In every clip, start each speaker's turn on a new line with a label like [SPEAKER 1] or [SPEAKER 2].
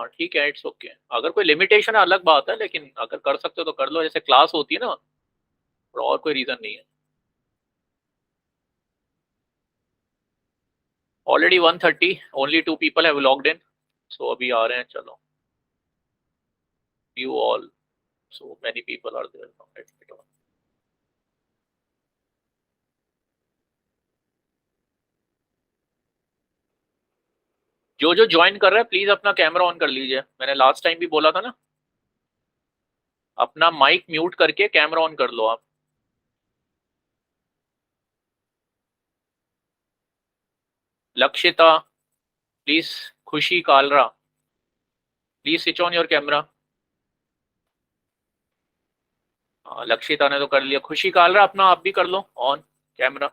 [SPEAKER 1] हाँ ठीक है, इट्स ओके। अगर कोई लिमिटेशन है अलग बात है, लेकिन अगर कर सकते हो तो कर लो, जैसे क्लास होती है ना, और कोई रीजन नहीं है। Already 1:30, only 2 people have logged in, so अभी आ रहे हैं। चलो, you all, so many people are there. जो जो ज्वाइन कर रहा है प्लीज अपना कैमरा ऑन कर लीजिए, मैंने लास्ट टाइम भी बोला था ना। अपना माइक म्यूट करके कैमरा ऑन कर लो आप। लक्षिता प्लीज, खुशी Kalra please switch on your camera. Lakshita ने तो कर लिया, खुशी कालरा अपना आप भी कर लो ऑन कैमरा।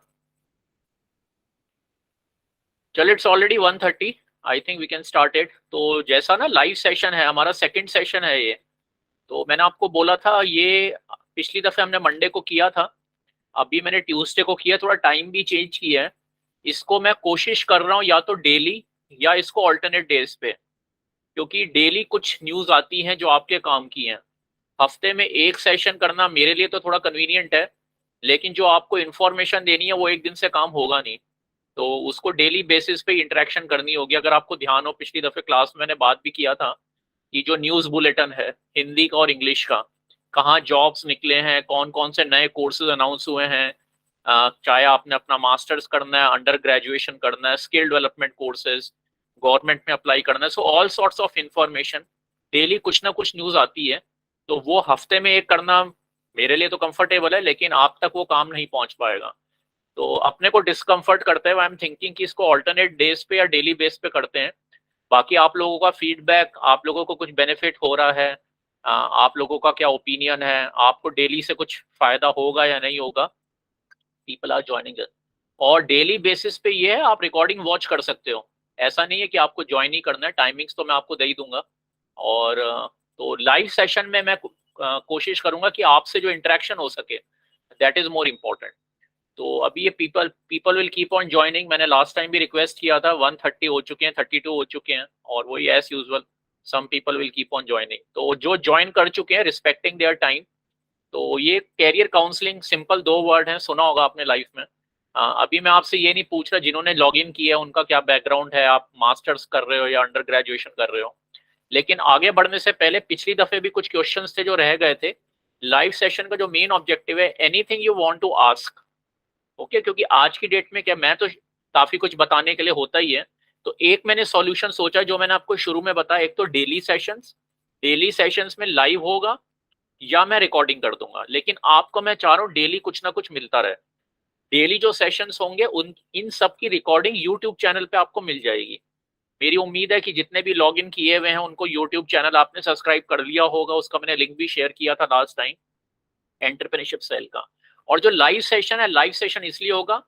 [SPEAKER 1] चल, it's already 1:30, I think we can start it. तो जैसा ना लाइव सेशन है, हमारा सेकंड सेशन है ये। तो मैंने आपको बोला था ये, पिछली दफे हमने मंडे को किया था, अभी मैंने ट्यूसडे को किया, थोड़ा टाइम भी चेंज किया है। इसको मैं कोशिश कर रहा हूँ या तो डेली या इसको ऑल्टरनेट डेज पे, क्योंकि डेली कुछ न्यूज आती हैं जो आपके काम की हैं। हफ्ते में एक सेशन करना मेरे लिए तो थोड़ा कन्वीनियंट है, लेकिन जो आपको इन्फॉर्मेशन देनी है वो एक दिन से काम होगा नहीं। तो उसको डेली बेसिस पे इंटरेक्शन करनी होगी। अगर आपको ध्यान हो, पिछली दफे क्लास में मैंने बात भी किया था कि जो न्यूज बुलेटिन है हिंदी का और इंग्लिश का, कहाँ जॉब्स निकले हैं, कौन कौन से नए कोर्सेज अनाउंस हुए हैं, चाहे आपने अपना मास्टर्स करना है, अंडर ग्रेजुएशन करना है, स्किल डेवलपमेंट कोर्सेज, गवर्नमेंट में अप्लाई करना है, so all sorts of information. Daily कुछ ना कुछ न्यूज आती है, तो वो हफ्ते में एक करना मेरे लिए तो कंफर्टेबल है, लेकिन आप तक वो काम नहीं पहुंच पाएगा। तो अपने को डिस्कम्फर्ट करते हुए आई एम थिंकिंग कि इसको ऑल्टरनेट डेज पे या डेली बेस पे करते हैं। बाकी आप लोगों का फीडबैक, आप लोगों को कुछ बेनिफिट हो रहा है, आप लोगों का क्या ओपिनियन है, आपको डेली से कुछ फायदा होगा या नहीं होगा, पीपल आर ज्वाइनिंग। और डेली बेसिस पे ये है, आप रिकॉर्डिंग वॉच कर सकते हो, ऐसा नहीं है कि आपको ज्वाइन ही करना है। टाइमिंग्स तो मैं आपको दे ही दूंगा। और तो लाइव सेशन में मैं कोशिश करूंगा कि आपसे जो इंटरेक्शन हो सके, दैट इज मोर इम्पोर्टेंट। तो अभी ये people people will keep on joining. मैंने लास्ट टाइम भी रिक्वेस्ट किया था, 1:30 हो चुके हैं, 32 हो चुके हैं, और वही as usual some people will keep on joining. तो जो ज्वाइन कर चुके हैं, रिस्पेक्टिंग देयर टाइम। तो ये कैरियर काउंसलिंग, सिंपल 2 वर्ड हैं, सुना होगा आपने लाइफ में। अभी मैं आपसे ये नहीं पूछ रहा जिन्होंने लॉग इन किया उनका क्या बैकग्राउंड है, आप मास्टर्स कर रहे हो या अंडर ग्रेजुएशन कर रहे हो। लेकिन आगे बढ़ने से पहले पिछली दफे भी कुछ क्वेश्चंस थे जो रह गए थे। लाइव सेशन का जो मेन ऑब्जेक्टिव है, anything you want to ask, okay, क्योंकि आज की डेट में क्या, मैं तो काफी कुछ बताने के लिए होता ही है। तो एक मैंने सॉल्यूशन सोचा जो मैंने आपको शुरू में बताया, एक तो डेली सेशंस में लाइव होगा या मैं रिकॉर्डिंग कर दूंगा, लेकिन आपको मैं चाह रहा हूँ डेली कुछ ना कुछ मिलता रहे। डेली जो सेशंस होंगे उन इन सब की रिकॉर्डिंग यूट्यूब चैनल पे आपको मिल जाएगी। मेरी उम्मीद है कि जितने भी लॉग इन किए हुए हैं उनको यूट्यूब चैनल आपने सब्सक्राइब कर लिया होगा, उसका मैंने लिंक भी शेयर किया था लास्ट टाइम, एंटरप्रेन्योरशिप सेल का। और जो लाइव सेशन है, लाइव सेशन इसलिए होगा,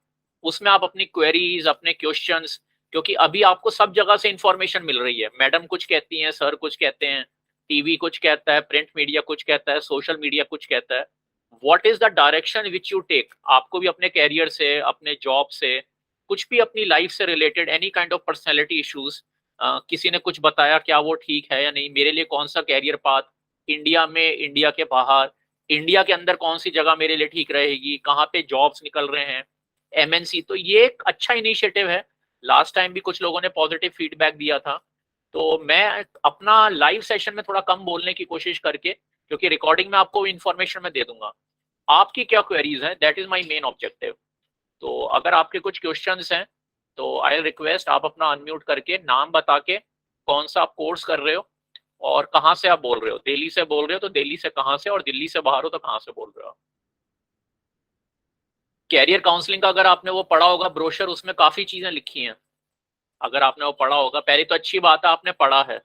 [SPEAKER 1] उसमें आप अपनी क्वेरीज, अपने क्वेश्चंस, क्योंकि अभी आपको सब जगह से इंफॉर्मेशन मिल रही है, मैडम कुछ कहती हैं, सर कुछ कहते हैं, टीवी कुछ कहता है, प्रिंट मीडिया कुछ कहता है, सोशल मीडिया कुछ कहता है। What is the direction which you take, आपको भी अपने कैरियर से, अपने जॉब से, कुछ भी अपनी लाइफ से related any kind of personality issues, किसी ने कुछ बताया, क्या वो ठीक है या नहीं, मेरे लिए कौन सा कैरियर पाथ, इंडिया में, इंडिया के बाहर, इंडिया के अंदर कौन सी जगह मेरे लिए ठीक रहेगी, कहाँ पे जॉब्स निकल रहे हैं, एमएनसी। तो ये एक अच्छा इनिशिएटिव है, लास्ट टाइम भी कुछ लोगों ने पॉजिटिव फीडबैक दिया था। तो मैं अपना लाइव सेशन में थोड़ा कम बोलने की कोशिश करके, क्योंकि रिकॉर्डिंग में आपको इन्फॉर्मेशन मैं दे दूंगा, आपकी क्या क्वेरीज हैं, that is my main objective. तो अगर आपके कुछ क्वेश्चंस हैं तो आई रिक्वेस्ट आप अपना अनम्यूट करके नाम बता के कौन सा आप कोर्स कर रहे हो और कहाँ से आप बोल रहे हो। दिल्ली से बोल रहे हो तो दिल्ली से कहाँ से, और दिल्ली से बाहर हो तो कहाँ से बोल रहे हो। कैरियर काउंसलिंग का अगर आपने वो पढ़ा होगा ब्रोशर, उसमें काफी चीजें लिखी हैं, अगर आपने वो पढ़ा होगा, पहले तो अच्छी बात है आपने पढ़ा है,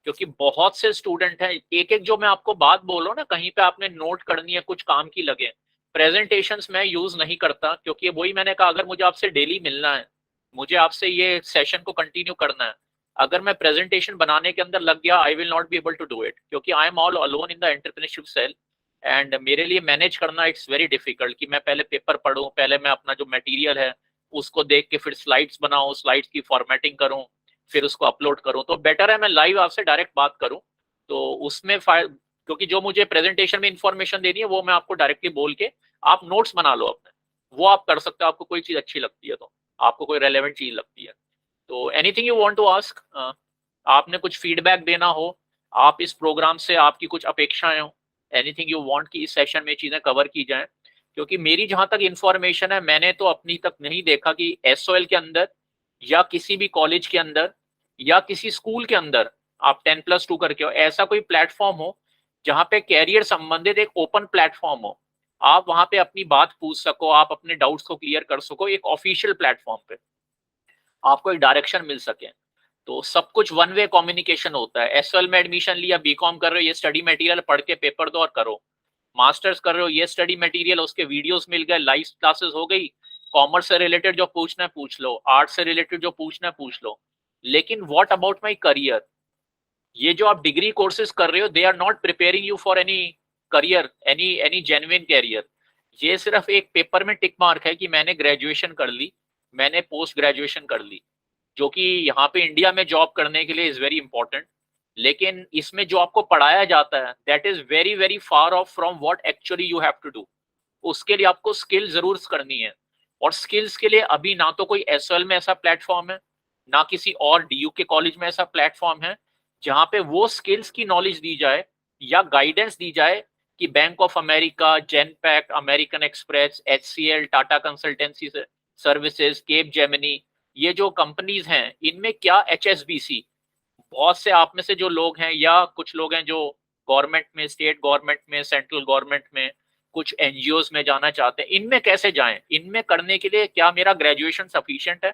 [SPEAKER 1] क्योंकि बहुत से स्टूडेंट हैं, एक एक जो मैं आपको बात बोल रहा हूँ ना, कहीं पे आपने नोट करनी है, कुछ काम की लगे। प्रेजेंटेशंस मैं यूज नहीं करता, क्योंकि वही मैंने कहा, अगर मुझे आपसे डेली मिलना है, मुझे आपसे ये सेशन को कंटिन्यू करना है, अगर मैं प्रेजेंटेशन बनाने के अंदर लग गया, I will not be able to do it, क्योंकि I am all alone in the entrepreneurship cell. And मेरे लिए मैनेज करना इट्स वेरी डिफिकल्ट, कि मैं पहले पेपर पढूं, पहले मैं अपना जो मटेरियल है उसको देख के फिर स्लाइड्स बनाऊं, स्लाइड्स की फॉर्मेटिंग करूं, फिर उसको अपलोड करूँ, तो बेटर है मैं लाइव आपसे डायरेक्ट बात करूँ। तो उसमें क्योंकि जो मुझे प्रेजेंटेशन में इंफॉर्मेशन देनी है वो मैं आपको डायरेक्टली बोल के, आप नोट्स बना लो अपने, वो आप कर सकते हो, आपको कोई चीज अच्छी लगती है तो, आपको कोई रेलेवेंट चीज लगती है तो। Anything you want to ask, आपने कुछ फीडबैक देना हो, आप इस प्रोग्राम से आपकी कुछ अपेक्षाएं हो, एनीथिंग यू वांट कि इस सेशन में चीजें कवर की जाएं। क्योंकि मेरी जहां तक इंफॉर्मेशन है, मैंने तो अपनी तक नहीं देखा कि एसओएल के अंदर या किसी भी कॉलेज के अंदर या किसी स्कूल के अंदर आप 10+2 करके हो, ऐसा कोई प्लेटफॉर्म हो जहां पे कैरियर संबंधित एक ओपन प्लेटफॉर्म हो, आप वहां पे अपनी बात पूछ सको, आप अपने डाउट्स को क्लियर कर सको, एक ऑफिशियल प्लेटफॉर्म पे आपको एक डायरेक्शन मिल सके। तो सब कुछ वन वे कम्युनिकेशन होता है। एसएल में एडमिशन लिया, बीकॉम कर रहे हो, ये स्टडी मटेरियल पढ़ के पेपर दो और करो। मास्टर्स कर रहे हो, ये स्टडी मटेरियल, उसके वीडियोस मिल गए, लाइव क्लासेस हो गई, कॉमर्स से रिलेटेड जो पूछना है पूछ लो, आर्ट्स से रिलेटेड जो पूछना है पूछ लो। लेकिन व्हाट अबाउट माय करियर, ये जो आप डिग्री कोर्सेज कर रहे हो, they are not preparing you for any career, any genuine career. ये सिर्फ एक पेपर में टिक मार्क है कि मैंने ग्रेजुएशन कर ली, मैंने पोस्ट ग्रेजुएशन कर ली, जो कि यहाँ पे इंडिया में जॉब करने के लिए इज वेरी इंपॉर्टेंट। लेकिन इसमें जो आपको पढ़ाया जाता है that is very very far off from what actually you have to do. उसके लिए आपको स्किल जरूर करनी है, और स्किल्स के लिए अभी ना तो कोई एसएल में ऐसा प्लेटफॉर्म है, ना किसी और डीयू के कॉलेज में ऐसा प्लेटफॉर्म है जहां पे वो स्किल्स की नॉलेज दी जाए या गाइडेंस दी जाए कि Bank of America, Genpact, American Express, HCL, Tata Consultancy Services, Capgemini, ये जो कंपनीज हैं इनमें क्या एचएसबीसी, बहुत से आप में से जो लोग हैं या कुछ लोग हैं जो गवर्नमेंट में, स्टेट गवर्नमेंट में, सेंट्रल गवर्नमेंट में, कुछ एनजीओज में जाना चाहते हैं, इनमें कैसे जाएं, इनमें करने के लिए क्या मेरा ग्रेजुएशन सफिशिएंट है,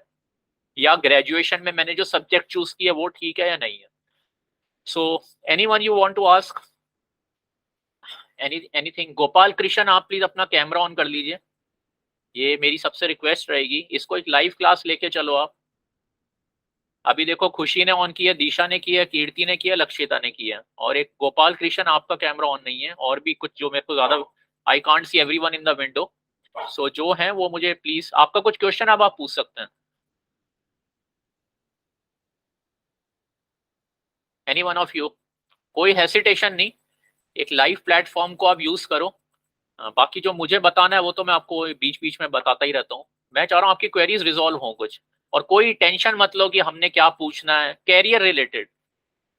[SPEAKER 1] या ग्रेजुएशन में मैंने जो सब्जेक्ट चूज किया वो ठीक है या नहीं है। So anyone you want to ask anything? Gopal Krishna, आप प्लीज अपना कैमरा ऑन कर लीजिए, ये मेरी सबसे रिक्वेस्ट रहेगी, इसको एक लाइव क्लास लेके चलो आप। अभी देखो खुशी ने ऑन किया, दिशा ने किया, कीर्ति ने किया, लक्षिता ने किया, और एक गोपाल कृष्ण आपका कैमरा ऑन नहीं है, और भी कुछ जो मेरे को ज्यादा, I can't see everyone in the window. So जो है वो मुझे प्लीज, आपका कुछ क्वेश्चन अब आप पूछ सकते हैं। एनी वन ऑफ यू, कोई हेसिटेशन नहीं, एक लाइव प्लेटफॉर्म को आप यूज करो। बाकी जो मुझे बताना है वो तो मैं आपको बीच बीच में बताता ही रहता हूँ। मैं चाह रहा हूँ आपकी क्वेरीज रिजॉल्व हो कुछ, और कोई टेंशन मत लो कि हमने क्या पूछना है कैरियर रिलेटेड।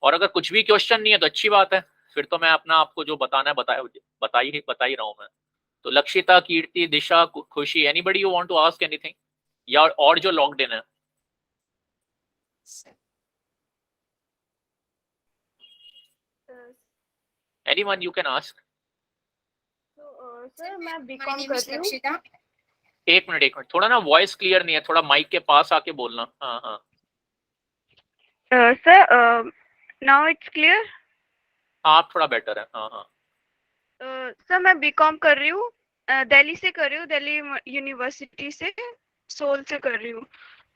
[SPEAKER 1] और अगर कुछ भी क्वेश्चन नहीं है तो अच्छी बात है, फिर तो मैं अपना आपको जो बताना है बता ही रहा हूँ मैं। तो Lakshita, Kirti, Disha, Khushi, anybody you want to ask anything, या और जो लॉग्ड इन है? Anyone you can ask.
[SPEAKER 2] Sir मैं बीकॉम कर रही हूँ।
[SPEAKER 1] एक मिनट, थोड़ा ना वॉइस क्लियर नहीं है, थोड़ा माइक के पास आके बोलना। हाँ हाँ
[SPEAKER 2] सर नाउ इट्स क्लियर?
[SPEAKER 1] आप थोड़ा बेटर है। हाँ हाँ
[SPEAKER 2] सर मैं बीकॉम कर रही हूँ, दिल्ली से कर रही हूँ, दिल्ली यूनिवर्सिटी से, सोल से कर रही हूँ।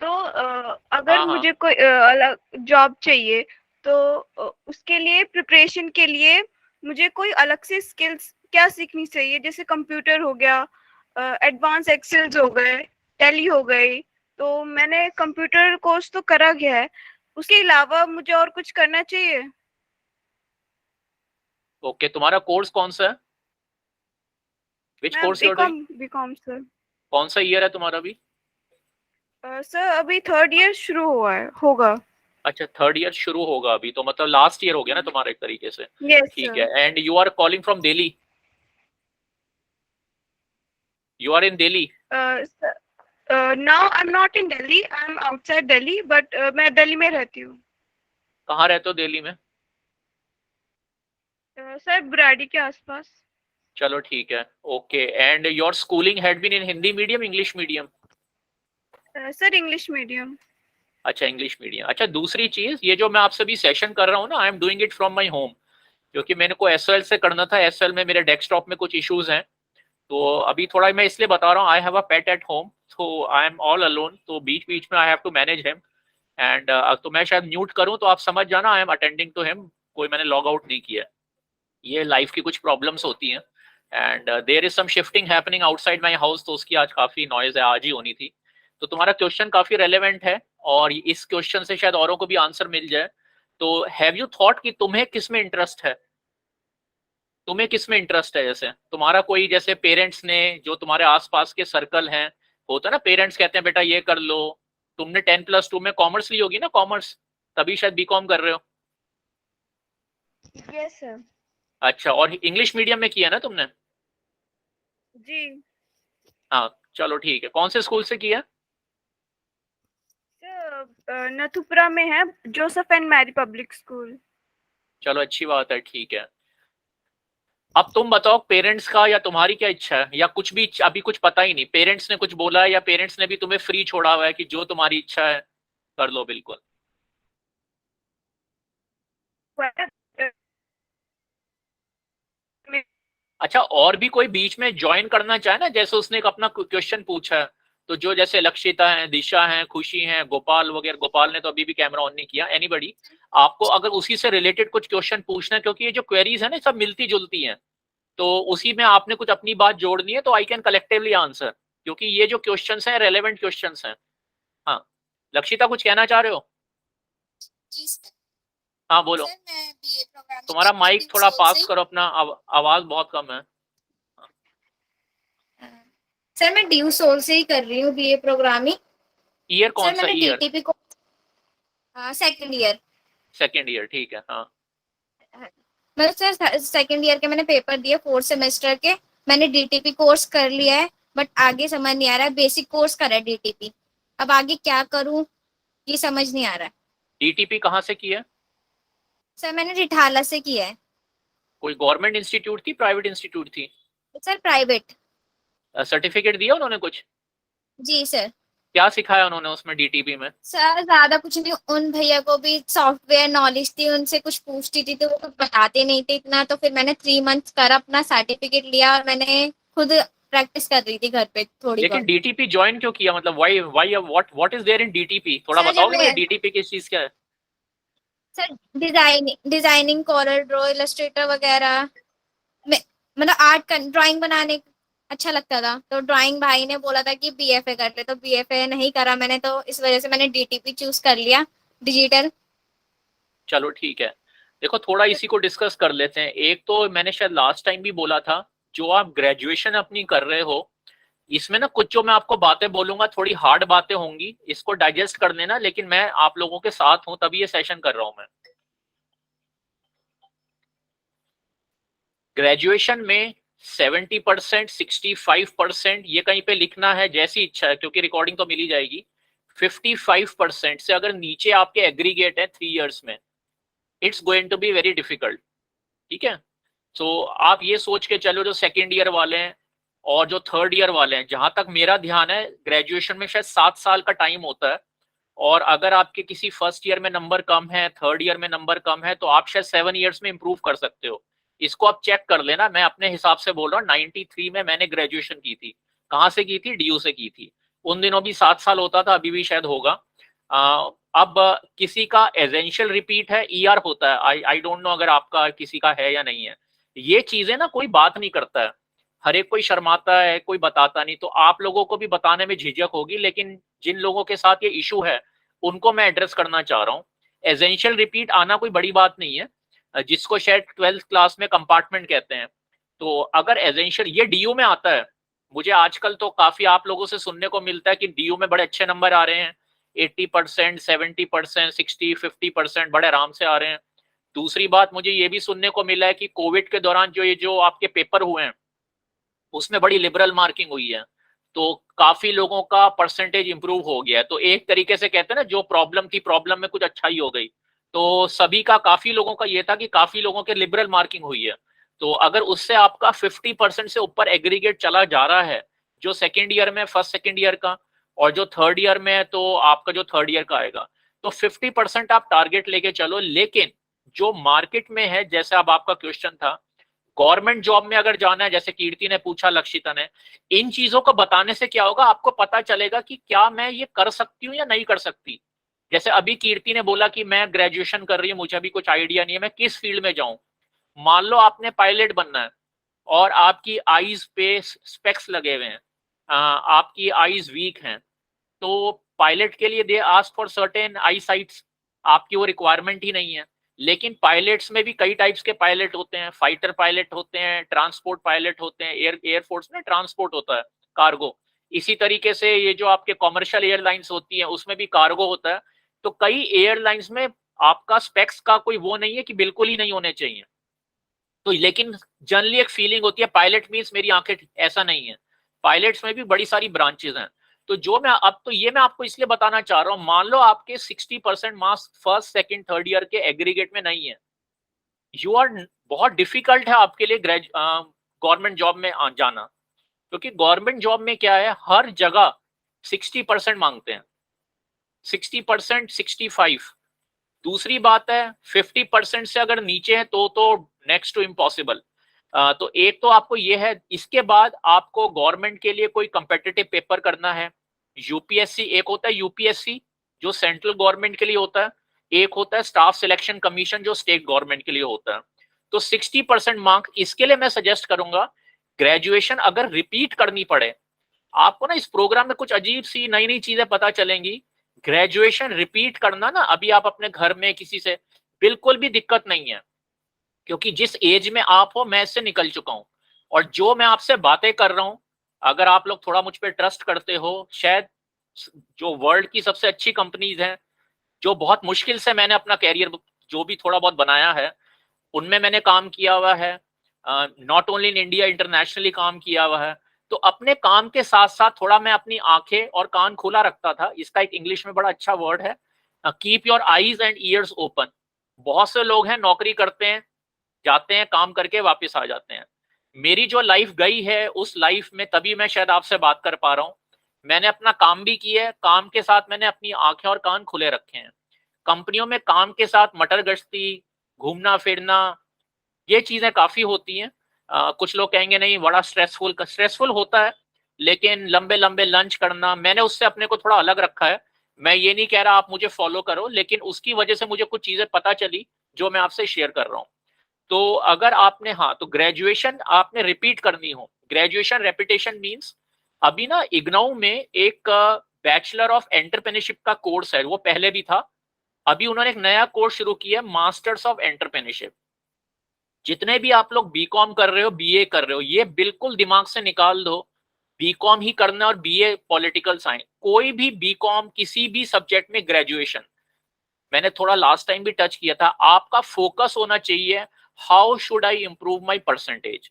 [SPEAKER 2] तो अगर
[SPEAKER 1] हाँ,
[SPEAKER 2] मुझे कोई अलग जॉब चाहिए तो उसके लिए प्रिपरेशन के लिए मुझे कोई अलग से स्किल्स क्या सीखनी चाहिए? जैसे कंप्यूटर हो गया, एडवांस एक्सेल्स हो गए, टैली हो गई। तो मैंने कंप्यूटर कोर्स तो करा गया है, उसके अलावा मुझे और कुछ करना चाहिए?
[SPEAKER 1] ओके, तुम्हारा कोर्स कौन सा है? विच
[SPEAKER 2] मैं
[SPEAKER 1] course you are doing?
[SPEAKER 2] BCom sir.
[SPEAKER 1] कौन सा ईयर है तुम्हारा अभी?
[SPEAKER 2] सर अभी थर्ड ईयर शुरू हुआ है, होगा।
[SPEAKER 1] अच्छा, थर्ड ईयर शुरू होगा अभी, तो मतलब लास्ट ईयर हो गया ना तुम्हारा एक तरीके से।
[SPEAKER 2] यस
[SPEAKER 1] ठीक
[SPEAKER 2] सर।
[SPEAKER 1] है, and you are calling from Delhi? You are in Delhi?
[SPEAKER 2] Now I am not in Delhi, I am outside Delhi, but मैं दिल्ली में रहती हूँ।
[SPEAKER 1] कहाँ रहते हो दिल्ली में?
[SPEAKER 2] सर बुराड़ी के आसपास।
[SPEAKER 1] चलो ठीक है, okay. And your schooling had been in Hindi medium, English medium?
[SPEAKER 2] Sir English medium.
[SPEAKER 1] अच्छा, इंग्लिश मीडियम। अच्छा, दूसरी चीज, ये जो मैं आपसे भी सेशन कर रहा हूँ ना, I am doing it from my home, क्योंकि मेरे को एसएल से करना था। एसएल में मेरे डेस्कटॉप में कुछ इश्यूज हैं, तो अभी थोड़ा मैं इसलिए बता रहा हूँ, I have a pet at home, तो आई एम ऑल अलोन, तो बीच बीच में I have to manage him. And तो मैं शायद म्यूट करूँ तो आप समझ जाना, I am attending to him, कोई मैंने लॉग आउट नहीं किया। ये लाइफ की कुछ प्रॉब्लम्स होती हैं, and there is some shifting happening outside my house, तो उसकी आज काफी नॉइज है, आज ही होनी थी। तो तुम्हारा क्वेश्चन काफी रेलेवेंट है, और इस क्वेश्चन से शायद औरों को भी आंसर मिल जाए। तो हैव यू थॉट कि तुम्हें किस में इंटरेस्ट है, तुम्हें किस में इंटरेस्ट है? जैसे तुम्हारा कोई, जैसे पेरेंट्स ने, जो तुम्हारे आसपास के सर्कल हैं, होता है ना, पेरेंट्स कहते हैं बेटा ये कर लो। तुमने 10+2 में कॉमर्स ली होगी ना, कॉमर्स, तभी शायद बीकॉम कर रहे हो।
[SPEAKER 2] Yes sir.
[SPEAKER 1] अच्छा, और इंग्लिश मीडियम में किया ना तुमने?
[SPEAKER 2] जी
[SPEAKER 1] हाँ, चलो ठीक है। कौन से स्कूल से किया?
[SPEAKER 2] सर, नथुपुरा में है, Joseph and Mary Public School.
[SPEAKER 1] चलो अच्छी बात है, ठीक है। अब तुम बताओ, पेरेंट्स का या तुम्हारी क्या इच्छा है, या कुछ भी अभी कुछ पता ही नहीं, पेरेंट्स ने कुछ बोला है या पेरेंट्स ने भी तुम्हें फ्री छोड़ा हुआ है कि जो तुम्हारी इच्छा है कर लो बिल्कुल? अच्छा, और भी कोई बीच में ज्वाइन करना चाहे ना, जैसे उसने एक अपना क्वेश्चन पूछा है, तो जो जैसे लक्षिता है, दिशा है, खुशी है, गोपाल वगैरह, गोपाल ने तो अभी भी कैमरा ऑन नहीं किया, एनीबडी, आपको अगर उसी से रिलेटेड कुछ क्वेश्चन पूछना है, क्योंकि ये जो क्वेरीज है ना सब मिलती जुलती हैं, तो उसी में आपने कुछ अपनी बात जोड़नी है, तो आई कैन कलेक्टिवली आंसर, क्योंकि ये जो क्वेश्चंस हैं रेलेवेंट क्वेश्चंस हैं। हाँ, लक्षिता कुछ कहना चाह रहे हो?
[SPEAKER 3] जी सर।
[SPEAKER 1] हाँ बोलो।
[SPEAKER 3] सर मैं बीए प्रोग्रामिंग
[SPEAKER 1] तुम्हारा माइक थोड़ा
[SPEAKER 3] सोल
[SPEAKER 1] पास
[SPEAKER 3] से।
[SPEAKER 1] करो अपना, आवाज बहुत कम है।
[SPEAKER 3] सर मैं ड्यू सोल से ही कर रही हूँ बीए प्रोग्रामिंग।
[SPEAKER 1] ईयर कौन
[SPEAKER 3] सर
[SPEAKER 1] सा
[SPEAKER 3] मैंने
[SPEAKER 1] ईयर?
[SPEAKER 3] डीटीपी को सेकंड ईयर।
[SPEAKER 1] सेकेंड ईयर, ठीक है। हाँ,
[SPEAKER 3] मतलब सर सेकंड ईयर के मैंने पेपर दिए 4th सेमेस्टर के। मैंने डीटीपी कोर्स कर लिया है, बट आगे समझ नहीं आ रहा है। बेसिक कोर्स करा है डीटीपी, अब आगे क्या करूँ ये समझ नहीं आ रहा है।
[SPEAKER 1] डीटीपी कहाँ से किया?
[SPEAKER 3] सर मैंने रिठाला से किया है।
[SPEAKER 1] कोई गवर्नमेंट इंस्टीट्यूट थी, प्राइवेट इंस्टीट्यूट थी?
[SPEAKER 3] Sir private.
[SPEAKER 1] सर्टिफिकेट दिया उन्होंने कुछ?
[SPEAKER 3] जी सर।
[SPEAKER 1] क्या सिखाया उन्होंने उसमें डीटीपी में?
[SPEAKER 3] सर ज्यादा कुछ नहीं, उन भैया को भी सॉफ्टवेयर नॉलेज थी, उनसे कुछ पूछती थी तो वो कुछ बताते नहीं थे इतना। तो फिर मैंने 3 मंथ्स कर अपना सर्टिफिकेट लिया, और मैंने खुद प्रैक्टिस कर रही थी घर पे थोड़ी
[SPEAKER 1] लेकिन
[SPEAKER 3] बहुत।
[SPEAKER 1] डीटीपी ज्वाइन क्यों किया? मतलब why why what is there in DTP? थोड़ा
[SPEAKER 3] सर जब
[SPEAKER 1] बताओगे मुझे,
[SPEAKER 3] मैं
[SPEAKER 1] डीटीपी किस चीज का है?
[SPEAKER 3] Sir designing Corel Draw Illustrator वगैरह में, मतलब आर्ट ड्राइंग बनाने अच्छा लगता था। तो ड्राइंग भाई ने बोला था कि बीएफए कर ले, तो बीएफए नहीं करा मैंने, तो इस वजह से मैंने डीटीपी चूज कर लिया, डिजिटल।
[SPEAKER 1] चलो ठीक है। देखो, थोड़ा इसी को डिस्कस कर लेते हैं। एक तो मैंने शायद लास्ट टाइम भी बोला था, जो आप ग्रेजुएशन अपनी कर रहे हो, इसमें ना कुछ जो मैं आपको बातें बोलूंगा थोड़ी हार्ड बातें होंगी, इसको डाइजेस्ट कर लेना, लेकिन मैं आप लोगों के साथ हूं तभी ये सेशन कर रहा हूं मैं। ग्रेजुएशन में 70%, 65% ये कहीं पे लिखना है, जैसी इच्छा है, क्योंकि रिकॉर्डिंग तो मिल ही जाएगी। 55% से अगर नीचे आपके एग्रीगेट है 3 इयर्स में, it's going to be very difficult. ठीक है, तो आप ये सोच के चलो, जो सेकेंड ईयर वाले हैं और जो थर्ड ईयर वाले हैं, जहां तक मेरा ध्यान है ग्रेजुएशन में शायद 7 साल का टाइम होता है, और अगर आपके किसी फर्स्ट ईयर में नंबर कम है, थर्ड ईयर में नंबर कम है, तो आप शायद 7 इयर्स में इंप्रूव कर सकते हो। इसको आप चेक कर लेना, मैं अपने हिसाब से बोल रहा हूँ। 93 में मैंने ग्रेजुएशन की थी। कहाँ से की थी? डीयू से की थी। उन दिनों भी 7 साल होता था, अभी भी शायद होगा। अब किसी का एजेंशियल रिपीट है, ईआर होता है। आई डोंट नो अगर आपका किसी का है या नहीं है। ये चीजें ना कोई बात नहीं करता है, हर एक कोई शर्माता है, कोई बताता नहीं, तो आप लोगों को भी बताने में झिझक होगी, लेकिन जिन लोगों के साथ ये इशू है उनको मैं एड्रेस करना चाह रहा हूँ। एजेंशियल रिपीट आना कोई बड़ी बात नहीं है, जिसको शायद 12th क्लास में कंपार्टमेंट कहते हैं। तो अगर एजेंशियल ये डीयू में आता है, मुझे आजकल तो काफी आप लोगों से सुनने को मिलता है कि डीयू में बड़े अच्छे नंबर आ रहे हैं, 80%, 70%, 60-50% बड़े आराम से आ रहे हैं। दूसरी बात, मुझे ये भी सुनने को मिला है कि कोविड के दौरान जो आपके पेपर हुए हैं, उसमें बड़ी लिबरल मार्किंग हुई है, तो काफी लोगों का परसेंटेज इंप्रूव हो गया है। तो एक तरीके से कहते हैं ना, जो प्रॉब्लम थी, प्रॉब्लम में कुछ अच्छाई हो गई। तो सभी का, काफी लोगों का ये था कि काफी लोगों के लिबरल मार्किंग हुई है। तो अगर उससे आपका 50% से ऊपर एग्रीगेट चला जा रहा है, जो सेकेंड ईयर में, फर्स्ट सेकेंड ईयर का, और जो थर्ड ईयर में है, तो आपका जो थर्ड ईयर का आएगा, तो 50% आप टारगेट लेके चलो। लेकिन जो मार्केट में है, जैसे अब आपका क्वेश्चन था, गवर्नमेंट जॉब में अगर जाना है, जैसे कीर्ति ने पूछा, लक्षिता ने, इन चीजों को बताने से क्या होगा, आपको पता चलेगा कि क्या मैं ये कर सकती हूँ या नहीं कर सकती। जैसे अभी कीर्ति ने बोला कि मैं ग्रेजुएशन कर रही हूँ, मुझे अभी कुछ आइडिया नहीं है मैं किस फील्ड में जाऊं। मान लो आपने पायलट बनना है, और आपकी आईज पे स्पेक्स लगे हुए हैं, आपकी आईज वीक हैं, तो पायलट के लिए दे ask for certain I sites, आपकी वो रिक्वायरमेंट ही नहीं है। लेकिन पायलट्स में भी कई टाइप्स के पायलट होते हैं, फाइटर पायलट होते हैं, ट्रांसपोर्ट पायलट होते हैं, एयरफोर्स में ट्रांसपोर्ट होता है, कार्गो। इसी तरीके से ये जो आपके कॉमर्शियल एयरलाइंस होती हैं उसमें भी कार्गो होता है। तो कई एयरलाइंस में आपका स्पेक्स का कोई वो नहीं है कि बिल्कुल ही नहीं होने चाहिए। तो लेकिन जनरली एक फीलिंग होती है पायलट मींस मेरी आंखें, ऐसा नहीं है। पायलट्स में भी बड़ी सारी ब्रांचेस हैं। तो जो मैं अब तो ये मैं आपको इसलिए बताना चाह रहा हूं, मान लो आपके 60% marks first second third year के एग्रीगेट में नहीं है, यू आर, बहुत डिफिकल्ट है आपके लिए गवर्नमेंट जॉब में जाना। क्योंकि गवर्नमेंट जॉब में क्या है, हर जगह 60% मांगते हैं, 60%, 65। दूसरी बात है 50% से अगर नीचे है तो नेक्स्ट टू इम्पॉसिबल। तो एक तो आपको ये है, इसके बाद आपको गवर्नमेंट के लिए कोई कंपेटिटिव पेपर करना है। यूपीएससी एक होता है, यूपीएससी जो सेंट्रल गवर्नमेंट के लिए होता है, एक होता है स्टाफ सिलेक्शन कमीशन जो स्टेट गवर्नमेंट के लिए होता है। तो 60% मार्क्स, इसके लिए मैं सजेस्ट करूंगा ग्रेजुएशन अगर रिपीट करनी पड़े, आपको ना इस प्रोग्राम में कुछ अजीब सी नई नई चीजें पता चलेंगी। ग्रेजुएशन रिपीट करना ना, अभी आप अपने घर में किसी से, बिल्कुल भी दिक्कत नहीं है। क्योंकि जिस एज में आप हो मैं इससे निकल चुका हूं, और जो मैं आपसे बातें कर रहा हूं, अगर आप लोग थोड़ा मुझ पर ट्रस्ट करते हो, शायद जो वर्ल्ड की सबसे अच्छी कंपनीज हैं, जो बहुत मुश्किल से मैंने अपना कैरियर जो भी थोड़ा बहुत बनाया है उनमें मैंने काम किया हुआ है, not only in India, internationally काम किया हुआ है। तो अपने काम के साथ साथ थोड़ा मैं अपनी आंखें और कान खुला रखता था। इसका एक इंग्लिश में बड़ा अच्छा वर्ड है, keep your eyes and years open. बहुत से लोग हैं नौकरी करते हैं, जाते हैं, काम करके वापस आ जाते हैं। मेरी जो लाइफ गई है उस लाइफ में तभी मैं शायद आपसे बात कर पा रहा हूँ। मैंने अपना काम भी किया है, काम के साथ मैंने अपनी आंखें और कान खुले रखे हैं। कंपनियों में काम के साथ मटर गश्ती, घूमना फिरना, ये चीजें काफी होती हैं। कुछ लोग कहेंगे नहीं बड़ा स्ट्रेसफुल होता है, लेकिन लंबे लंबे लंच करना, मैंने उससे अपने को थोड़ा अलग रखा है। मैं ये नहीं कह रहा आप मुझे फॉलो करो, लेकिन उसकी वजह से मुझे कुछ चीजें पता चली जो मैं आपसे शेयर कर रहा हूँ। तो अगर आपने, हाँ, तो ग्रेजुएशन आपने रिपीट करनी हो, ग्रेजुएशन रेपिटेशन मीन्स, अभी ना इग्नऊ में एक बैचलर ऑफ एंटरप्रेन्योरशिप का कोर्स है, वो पहले भी था, अभी उन्होंने एक नया कोर्स शुरू किया, मास्टर्स ऑफ एंटरप्रेन्योरशिप। जितने भी आप लोग बीकॉम कर रहे हो, बीए कर रहे हो, ये बिल्कुल दिमाग से निकाल दो, बीकॉम ही करना और बीए पॉलिटिकल साइंस, कोई भी बीकॉम किसी भी सब्जेक्ट में ग्रेजुएशन, मैंने थोड़ा लास्ट टाइम भी टच किया था, आपका फोकस होना चाहिए how should I improve my percentage.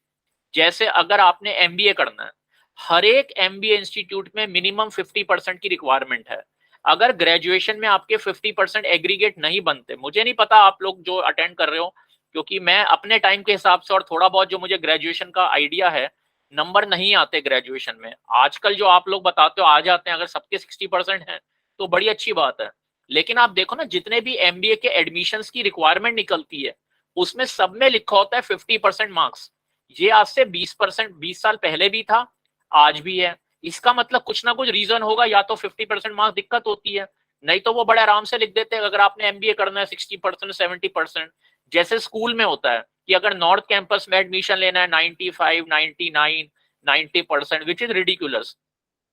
[SPEAKER 1] जैसे अगर आपने एमबीए करना है, हर एक एमबीए इंस्टीट्यूट में मिनिमम 50% की रिक्वायरमेंट है। अगर ग्रेजुएशन में आपके 50% एग्रीगेट नहीं बनते, मुझे नहीं पता आप लोग जो अटेंड कर रहे हो, क्योंकि मैं अपने टाइम के हिसाब से और थोड़ा बहुत जो मुझे ग्रेजुएशन का आइडिया है, नंबर नहीं आते ग्रेजुएशन में। आजकल जो आप लोग बताते हो आ जाते हैं, अगर सबके 60% हैं तो बड़ी अच्छी बात है। लेकिन आप देखो ना, जितने भी एमबीए के एडमिशंस की रिक्वायरमेंट निकलती है उसमें सब में लिखा होता है 50% मार्क्स। ये आज से 20 साल पहले भी था, आज भी है। इसका मतलब कुछ ना कुछ रीजन होगा, या तो 50% मार्क्स दिक्कत होती है, नहीं तो वो बड़े आराम से लिख देते हैं अगर आपने एमबीए करना है 60% 70%। जैसे स्कूल में होता है कि अगर नॉर्थ कैंपस में एडमिशन लेना है 95, 99, 90%, which is ridiculous.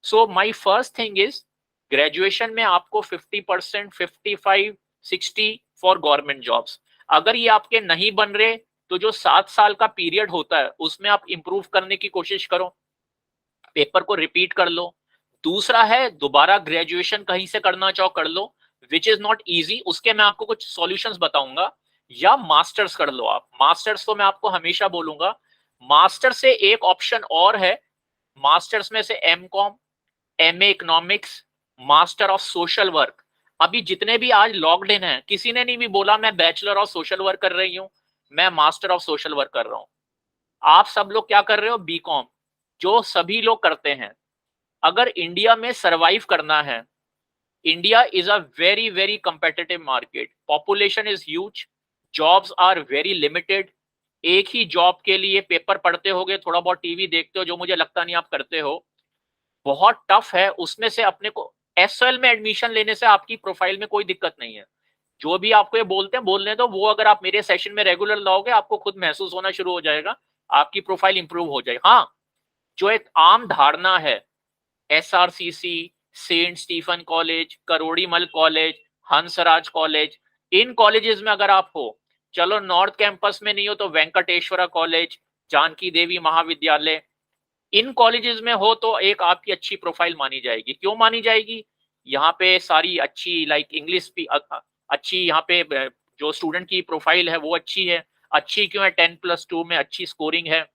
[SPEAKER 1] So my first thing is, graduation में आपको 50%, 55, 60 फॉर गवर्नमेंट जॉब्स। अगर ये आपके नहीं बन रहे तो जो 7 साल का पीरियड होता है उसमें आप इंप्रूव करने की कोशिश करो, पेपर को रिपीट कर लो। दूसरा है, दोबारा ग्रेजुएशन कहीं से करना चाहो कर लो, विच इज नॉट इजी, उसके मैं आपको कुछ सॉल्यूशंस बताऊंगा। या मास्टर्स कर लो आप, मास्टर्स तो मैं आपको हमेशा बोलूंगा, मास्टर से एक ऑप्शन और है, मास्टर्स में से MCom, MA economics, master of social work. अभी जितने भी आज लॉग्ड इन है, किसी ने नहीं भी बोला मैं बैचलर ऑफ सोशल वर्क कर रही हूं, मैं मास्टर ऑफ सोशल वर्क कर रहा हूं। आप सब लोग क्या कर रहे हो, बीकॉम, जो सभी लोग करते हैं। अगर इंडिया में सरवाइव करना है, India is a very very competitive market, population is huge, jobs are very limited. एक ही जॉब के लिए पेपर पढ़ते होगे, थोड़ा बहुत टीवी देखते हो, जो मुझे लगता नहीं आप करते हो, बहुत टफ है। उसमें से अपने को एसएल में एडमिशन लेने से आपकी प्रोफाइल में कोई दिक्कत नहीं है। जो भी आपको ये बोलते हैं बोलने दो, वो अगर आप मेरे सेशन में रेगुलर लाओगे आपको खुद महसूस होना शुरू हो जाएगा, आपकी प्रोफाइल इंप्रूव हो जाएगी। हाँ, जो एक आम धारणा है, SRCC, saint Stephen college, Kirorimal college, Hansraj college, इन कॉलेजेस में अगर आप हो, चलो नॉर्थ कैंपस में नहीं हो तो वेंकटेश्वरा कॉलेज, जानकी देवी महाविद्यालय, इन कॉलेजेस में हो तो एक आपकी अच्छी प्रोफाइल मानी जाएगी। क्यों मानी जाएगी? यहाँ पे सारी अच्छी लाइक इंग्लिश भी अच्छी, यहाँ पे जो स्टूडेंट की प्रोफाइल है वो अच्छी है। अच्छी क्यों है? 10+2 में अच्छी स्कोरिंग है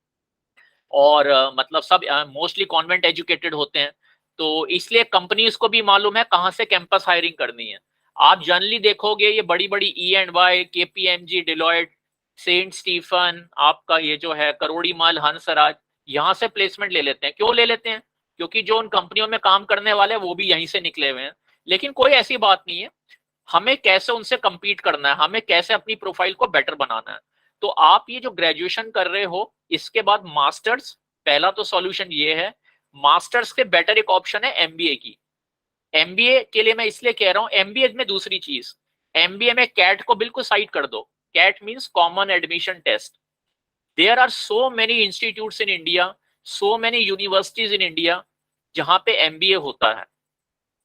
[SPEAKER 1] और मतलब सब मोस्टली कॉन्वेंट एजुकेटेड होते हैं, तो इसलिए कंपनीज को भी मालूम है कहाँ से कैंपस हायरिंग करनी है। आप जनरली देखोगे ये बड़ी बड़ी E&Y, KPMG, Deloitte, Saint Stephen, आपका ये जो है करोड़ीमल, हंसराज, यहाँ से प्लेसमेंट ले लेते हैं। क्यों ले लेते हैं? क्योंकि जो उन कंपनियों में काम करने वाले हैं वो भी यहीं से निकले हुए हैं। लेकिन कोई ऐसी बात नहीं है, हमें कैसे उनसे compete करना है, हमें कैसे अपनी प्रोफाइल को बेटर बनाना है। तो आप ये जो ग्रेजुएशन कर रहे हो, इसके बाद मास्टर्स, पहला तो सॉल्यूशन ये है। मास्टर्स के बेटर एक ऑप्शन है एमबीए की। एमबीए के लिए मैं इसलिए कह रहा हूं, एमबीए में दूसरी चीज, एमबीए में कैट को बिल्कुल साइड कर दो। CAT means Common Admission Test. There are so many institutes in India, so many universities in India जहां पे एमबीए होता है।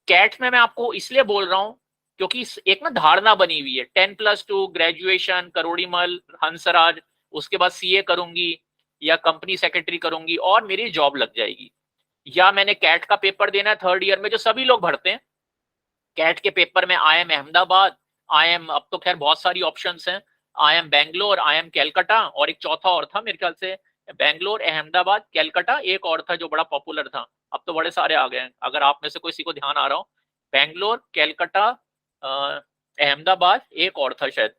[SPEAKER 1] कैट में मैं आपको इसलिए बोल रहा हूं क्योंकि एक ना धारणा बनी हुई है, 10+2 ग्रेजुएशन, करोड़ीमल, हंसराज, उसके बाद सीए करूंगी या कंपनी सेक्रेटरी करूंगी और मेरी जॉब लग जाएगी। या मैंने कैट का पेपर देना है 3rd ईयर में, जो सभी लोग भरते हैं। कैट के पेपर में IIM अहमदाबाद, IIM, अब तो खैर बहुत सारी ऑप्शंस हैं, IIM बैंगलोर, IIM कैलकाटा, और एक चौथा और था मेरे ख्याल से, बैंगलोर, अहमदाबाद, कैलकाटा, एक और था जो बड़ा पॉपुलर था। अब तो बड़े सारे आ गए हैं, अगर आप में से किसी को ध्यान आ रहा हो। बैंगलोर, कैलकाटा, अहमदाबाद, एक और था शायद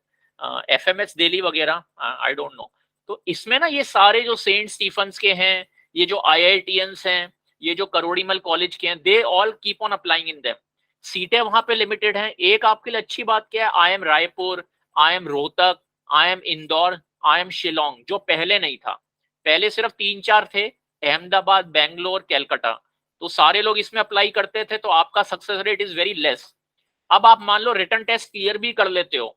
[SPEAKER 1] FMS दिल्ली वगैरह, आई डोंट नो। तो इसमें ना ये सारे जो सेंट स्टीफन्स के हैं, ये जो IITians हैं, ये जो करोड़ीमल कॉलेज के हैं, they all keep on applying in them. सीटें वहां पे लिमिटेड हैं। एक आपके लिए अच्छी बात क्या है, IIM Raipur, IIM Rohtak, IIM Indore, IIM Shillong, जो पहले नहीं था। पहले सिर्फ 3-4 थे, अहमदाबाद, बैंगलोर, कैलकाटा, तो सारे लोग इसमें अप्लाई करते थे, तो आपका success rate is very less. अब आप मान लो रिटन टेस्ट क्लियर भी कर लेते हो,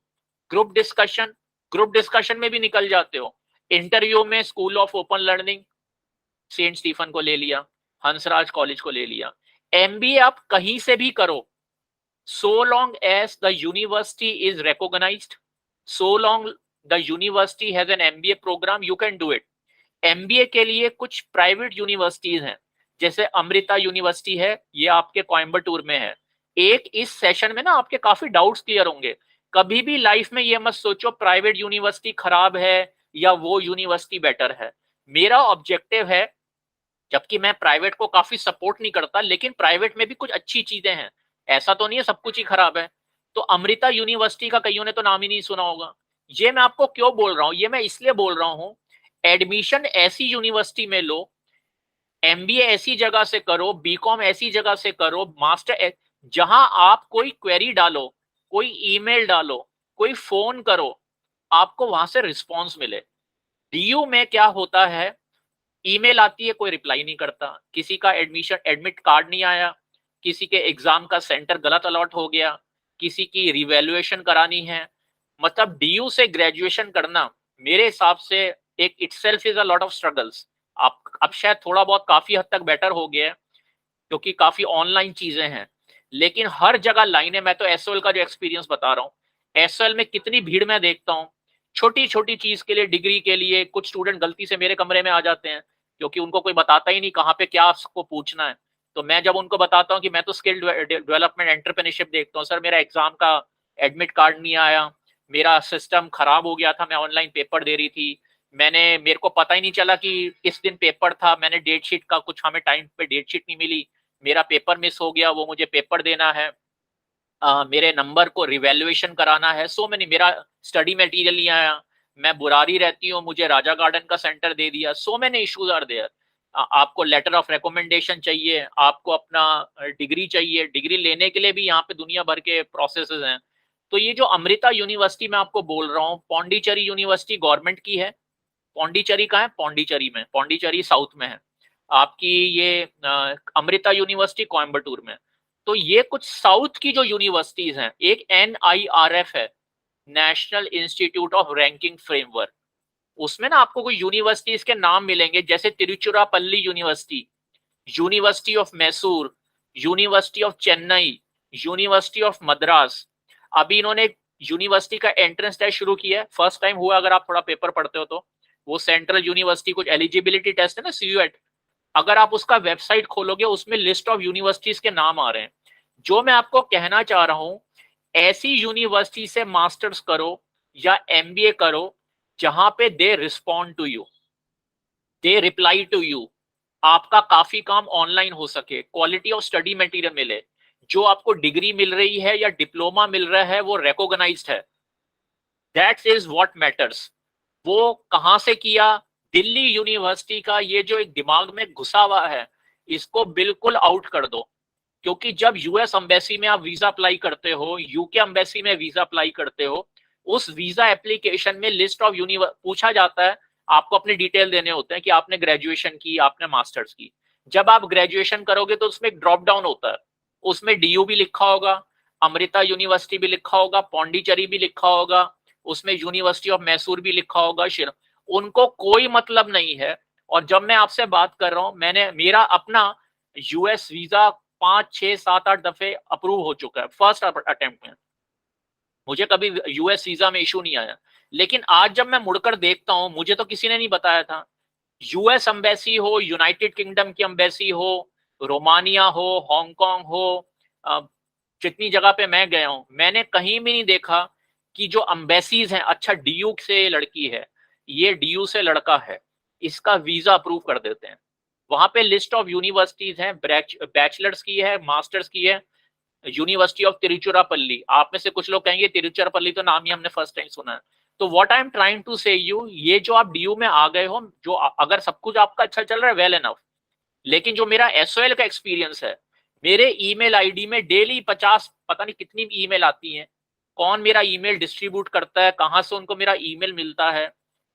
[SPEAKER 1] ग्रुप डिस्कशन में भी निकल जाते हो, इंटरव्यू में School of Open Learning, Saint Stephen को ले लिया, हंसराज कॉलेज को ले लिया। एमबीए आप कहीं से भी करो, so long as the university is recognized, so long the university has an MBA program, you can do it. MBA के लिए कुछ प्राइवेट यूनिवर्सिटीज हैं, जैसे अमृता यूनिवर्सिटी है, ये आपके कोयम्बटूर में है। एक इस सेशन में ना आपके काफी डाउट्स क्लियर होंगे। कभी भी लाइफ में ये मत सोचो प्राइवेट यूनिवर्सिटी खराब है या वो यूनिवर्सिटी बेटर है। मेरा ऑब्जेक्टिव है, जबकि मैं प्राइवेट को काफी सपोर्ट नहीं करता, लेकिन प्राइवेट में भी कुछ अच्छी चीजें हैं, ऐसा तो नहीं है सब कुछ ही खराब है। तो अमृता यूनिवर्सिटी का कईयों ने तो नाम ही नहीं सुना होगा। ये मैं आपको क्यों बोल रहा हूँ, ये मैं इसलिए बोल रहा हूँ, एडमिशन ऐसी यूनिवर्सिटी में लो, एमबीए ऐसी जगह से करो, बीकॉम ऐसी जगह से करो, मास्टर जहां आप कोई क्वेरी डालो, कोई ईमेल डालो, कोई फोन करो, आपको वहां से रिस्पॉन्स मिले। डीयू में क्या होता है, ईमेल आती है, कोई रिप्लाई नहीं करता, किसी का एडमिट कार्ड नहीं आया, किसी के एग्जाम का सेंटर गलत अलॉट हो गया, किसी की रिवैल्यूएशन करानी है। मतलब डीयू से ग्रेजुएशन करना मेरे हिसाब से एक itself is a lot of struggles. आप अब शायद थोड़ा बहुत काफी हद तक बेटर हो गया है क्योंकि काफी ऑनलाइन चीजें हैं, लेकिन हर जगह लाइन है। मैं तो एसओएल का जो एक्सपीरियंस बता रहा हूँ, एसओएल में कितनी भीड़ मैं देखता हूँ, छोटी छोटी चीज के लिए, डिग्री के लिए, कुछ स्टूडेंट गलती से मेरे कमरे में आ जाते हैं क्योंकि उनको कोई बताता ही नहीं कहाँ पे क्या आपको पूछना है। तो मैं जब उनको बताता हूँ कि मैं तो स्किल डेवलपमेंट एंटरप्रेन्योरशिप देखता हूँ, सर मेरा एग्जाम का एडमिट कार्ड नहीं आया, मेरा सिस्टम खराब हो गया था, मैं ऑनलाइन पेपर दे रही थी, मेरे को पता ही नहीं चला कि इस दिन पेपर था, मैंने डेट शीट का कुछ, हमें टाइम पे डेट शीट नहीं मिली, मेरा पेपर मिस हो गया, वो मुझे पेपर देना है, मेरे नंबर को रिवैल्यूएशन कराना है, सो मैंने मेरा स्टडी मटेरियल नहीं आया, मैं बुरारी रहती हूँ, मुझे राजा गार्डन का सेंटर दे दिया, so many issues are there. आपको लेटर ऑफ रिकमेंडेशन चाहिए, आपको अपना डिग्री चाहिए, डिग्री लेने के लिए भी यहाँ पे दुनिया भर के प्रोसेसेस हैं। तो ये जो अमृता यूनिवर्सिटी मैं आपको बोल रहा हूँ, पौंडीचेरी यूनिवर्सिटी गवर्नमेंट की है। पौंडीचेरी का है, पौंडीचेरी में, पौंडीचेरी साउथ में है आपकी ये अमृता यूनिवर्सिटी कोयम्बटूर में। तो ये कुछ साउथ की जो यूनिवर्सिटीज हैं, एक NIRF है, national institute of ranking framework, उसमें ना आपको कोई यूनिवर्सिटीज के नाम मिलेंगे, जैसे Tiruchirappalli university, university of Mysore, university of Chennai, university of Madras. अभी इन्होंने यूनिवर्सिटी का एंट्रेंस टेस्ट शुरू किया है, फर्स्ट टाइम हुआ, अगर आप थोड़ा पेपर पढ़ते हो तो। वो सेंट्रल यूनिवर्सिटी कुछ एलिजिबिलिटी टेस्ट है ना, सीयूएट। अगर आप उसका वेबसाइट खोलोगे उसमें लिस्ट ऑफ यूनिवर्सिटीज के नाम आ रहे हैं। जो मैं आपको कहना चाह रहा हूं, ऐसी यूनिवर्सिटी से मास्टर्स करो या एमबीए करो जहां पे they respond to you, they reply to you, आपका काफी काम ऑनलाइन हो सके, क्वालिटी ऑफ स्टडी मटेरियल मिले, जो आपको डिग्री मिल रही है या डिप्लोमा मिल रहा है वो रिकॉग्नाइज्ड है। That is what matters. वो कहां से किया? दिल्ली यूनिवर्सिटी का ये जो एक दिमाग में घुसा हुआ है, इसको बिल्कुल आउट कर दो। क्योंकि जब यूएस एम्बेसी में आप वीजा अप्लाई करते हो, यूके एम्बेसी में वीजा अप्लाई करते हो, उस वीजा एप्लीकेशन में लिस्ट ऑफ पूछा जाता है, आपको अपने डिटेल देने होते हैं कि आपने ग्रेजुएशन की, आपने मास्टर्स की। जब आप ग्रेजुएशन करोगे तो उसमें एक ड्रॉप डाउन होता है, उसमें डीयू भी लिखा होगा, अमृता यूनिवर्सिटी भी लिखा होगा, पौंडीचेरी भी लिखा होगा, उसमें यूनिवर्सिटी ऑफ मैसूर भी लिखा होगा। उनको कोई मतलब नहीं है। और जब मैं आपसे बात कर रहा हूं, मैंने मेरा अपना यूएस वीजा 5, 6, 7, 8 दफे अप्रूव हो चुका है फर्स्ट अटेम्प्ट में। मुझे कभी यूएस वीजा में इशू नहीं आया। लेकिन आज जब मैं मुड़कर देखता हूं, मुझे तो किसी ने नहीं बताया था, यूएस एम्बेसी हो, यूनाइटेड किंगडम की एम्बेसी हो, रोमानिया हो, हांगकांग हो, जितनी जगह पे मैं गया हूं, मैंने कहीं भी नहीं देखा कि जो एम्बेसीज हैं, अच्छा डीयू से लड़की है, ये डीयू से लड़का है, इसका वीजा अप्रूव कर देते हैं। वहां पे लिस्ट ऑफ यूनिवर्सिटीज हैं, बैचलर्स की है, मास्टर्स की है। यूनिवर्सिटी ऑफ तिरुचिरापल्ली, आप में से कुछ लोग कहेंगे तिरुचिरापल्ली तो नाम ही हमने फर्स्ट टाइम सुना है। तो what I am trying to say you, ये जो आप डीयू में आ गए हो, जो अगर सब कुछ आपका अच्छा चल रहा है, वेल एनफ। लेकिन जो मेरा एसओएल का एक्सपीरियंस है, मेरे ईमेल आईडी में डेली 50 पता नहीं कितनी ईमेल आती हैं। कौन मेरा ईमेल डिस्ट्रीब्यूट करता है, कहां से उनको मेरा ईमेल मिलता है।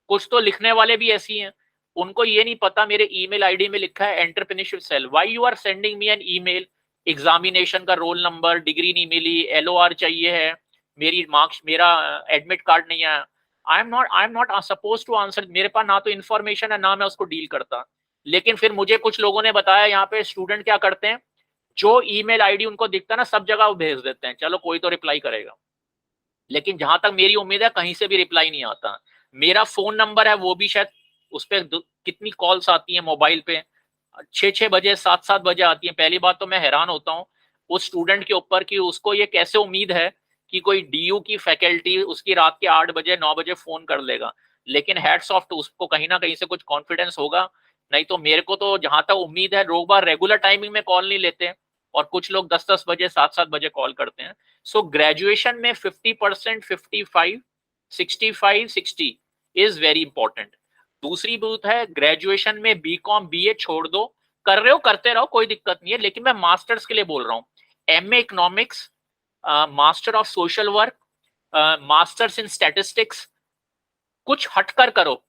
[SPEAKER 1] कुछ तो लिखने वाले भी ऐसी हैं, उनको ये नहीं पता मेरे ईमेल आईडी में लिखा है entrepreneurship cell, why you are sending me an email, examination का रोल नंबर, डिग्री नहीं मिली, एलओआर चाहिए है, मेरी मार्क्स, मेरा एडमिट कार्ड नहीं आया। I am not suppose to answer. मेरे पास ना तो इन्फॉर्मेशन है, ना मैं उसको डील करता। लेकिन फिर मुझे कुछ लोगों ने बताया, यहाँ पे स्टूडेंट क्या करते हैं, जो ईमेल आईडी उनको दिखता है ना, सब जगह वो भेज देते हैं, चलो कोई तो रिप्लाई करेगा। लेकिन जहां तक मेरी उम्मीद है, कहीं से भी रिप्लाई नहीं आता। मेरा फोन नंबर है, वो भी शायद उस पर कितनी कॉल्स आती हैं मोबाइल पे, 6-6 बजे, 7-7 बजे आती हैं। पहली बात तो मैं हैरान होता हूँ उस स्टूडेंट के ऊपर कि उसको ये कैसे उम्मीद है कि कोई डीयू की फैकल्टी उसकी रात के 8 बजे 9 बजे फोन कर लेगा। लेकिन हैट्स ऑफ टू उसको, कहीं ना कहीं से कुछ कॉन्फिडेंस होगा। नहीं तो मेरे को तो जहां तक उम्मीद है, लोग बार रेगुलर टाइमिंग में कॉल नहीं लेते, और कुछ लोग 10-10 बजे, 7-7 बजे कॉल करते हैं। सो ग्रेजुएशन में 50%, 55, 65, 60 इज वेरी इंपॉर्टेंट। दूसरी बात है, ग्रेजुएशन में बीकॉम बीए छोड़ दो, कर रहे हो करते रहो, कोई दिक्कत नहीं है। लेकिन मैं मास्टर्स के लिए बोल रहा हूँ, MA economics, master of social work, masters in statistics, कुछ हटकर करो।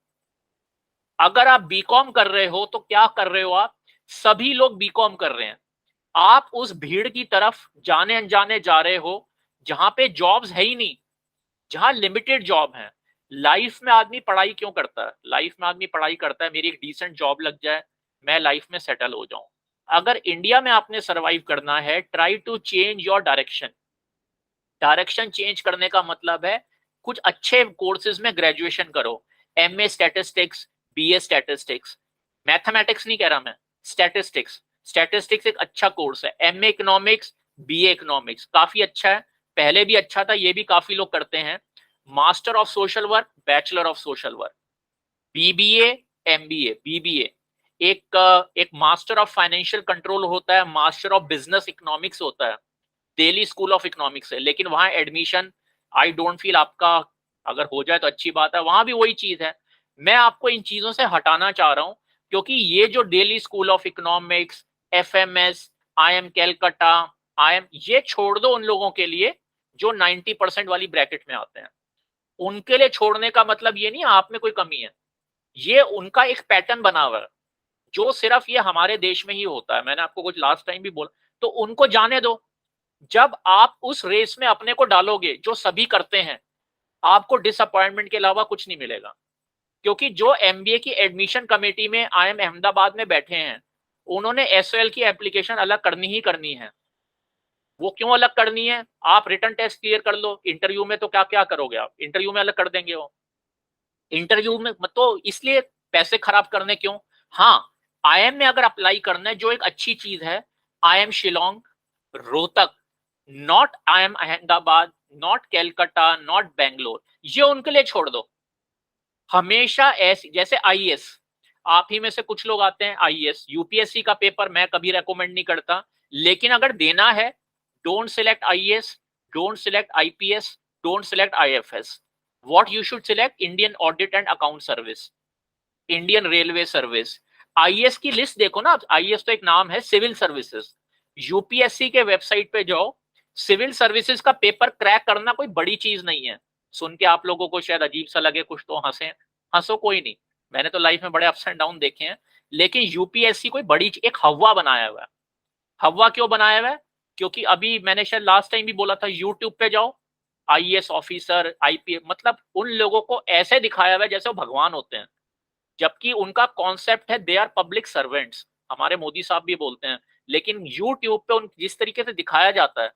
[SPEAKER 1] अगर आप बीकॉम कर रहे हो तो क्या कर रहे हो आप, सभी लोग बीकॉम कर रहे हैं, आप उस भीड़ की तरफ जाने अनजाने जा रहे हो जहां पे जॉब्स है ही नहीं, जहां लिमिटेड जॉब है। लाइफ में आदमी पढ़ाई क्यों करता है? लाइफ में आदमी पढ़ाई करता है मेरी एक डिसेंट जॉब लग जाए, मैं लाइफ में सेटल हो जाऊं। अगर इंडिया में आपने सरवाइव करना है, try to change your direction. Direction change करने का मतलब है कुछ अच्छे कोर्सेज में ग्रेजुएशन करो, MA statistics, BA statistics, mathematics नहीं कह रहा मैं, स्टैटिस्टिक्स। स्टैटिस्टिक्स एक अच्छा कोर्स है। एमए इकोनॉमिक्स, बीए इकोनॉमिक्स काफी अच्छा है, पहले भी अच्छा था, ये भी काफी लोग करते हैं। Master of social work, bachelor of social work, BBA, MBA, BBA, एक मास्टर ऑफ फाइनेंशियल कंट्रोल होता है, मास्टर ऑफ बिजनेस इकोनॉमिक्स होता है, दिल्ली स्कूल ऑफ इकोनॉमिक्स है। लेकिन वहां एडमिशन आई डोंट फील आपका, अगर हो जाए तो अच्छी बात है, वहां भी वही चीज है। मैं आपको इन चीजों से हटाना चाह रहा हूं, क्योंकि ये जो Delhi School of Economics, FMS, IIM Calcutta, IIM, ये छोड़ दो उन लोगों के लिए जो 90% वाली ब्रैकेट में आते हैं। उनके लिए छोड़ने का मतलब ये नहीं आप में कोई कमी है, ये उनका एक पैटर्न बना हुआ है जो सिर्फ ये हमारे देश में ही होता है। मैंने आपको कुछ लास्ट टाइम भी बोला, तो उनको जाने दो। जब आप उस रेस में अपने को डालोगे जो सभी करते हैं, आपको डिसअपॉइंटमेंट के अलावा कुछ नहीं मिलेगा। क्योंकि जो एमबीए की एडमिशन कमेटी में आईएम अहमदाबाद में बैठे हैं, उन्होंने एसओएल की एप्लीकेशन अलग करनी ही करनी है। वो क्यों अलग करनी है? आप रिटन टेस्ट क्लियर कर लो, इंटरव्यू में तो क्या क्या करोगे आप, इंटरव्यू में अलग कर देंगे वो। इंटरव्यू में तो इसलिए पैसे खराब करने क्यों? हाँ, आईएम में अगर अप्लाई करना है, जो एक अच्छी चीज है, IIM Shillong, Rohtak, not IIM Ahmedabad, not Calcutta, not Bangalore, ये उनके लिए छोड़ दो। हमेशा ऐसी, जैसे आईएएस, आप ही में से कुछ लोग आते हैं आईएएस, यूपीएससी का पेपर मैं कभी रेकमेंड नहीं करता, लेकिन अगर देना है, don't select IAS, don't select IPS, don't select IFS. What you should select? Indian Audit and Account service, Indian railway service. IAS की लिस्ट देखो ना, आईएएस तो एक नाम है, सिविल सर्विसेज। यूपीएससी के वेबसाइट पे जाओ, सिविल सर्विसेज का पेपर क्रैक करना कोई बड़ी चीज नहीं है। सुन के आप लोगों को शायद अजीब सा लगे, कुछ तो हंसे, हंसो कोई नहीं, मैंने तो लाइफ में बड़े अप्स एंड डाउन देखे हैं, लेकिन यूपीएससी कोई बड़ी, एक हवा बनाया हुआ है। हवा क्यों बनाया हुआ है? क्योंकि अभी मैंने शायद लास्ट टाइम भी बोला था, यूट्यूब पे जाओ, आईएएस ऑफिसर, आईपीएस, मतलब उन लोगों को ऐसे दिखाया हुआ है जैसे वो भगवान होते हैं, जबकि उनका कॉन्सेप्ट है दे आर पब्लिक सर्वेंट्स, हमारे मोदी साहब भी बोलते हैं। लेकिन यूट्यूब पे उन जिस तरीके से दिखाया जाता है,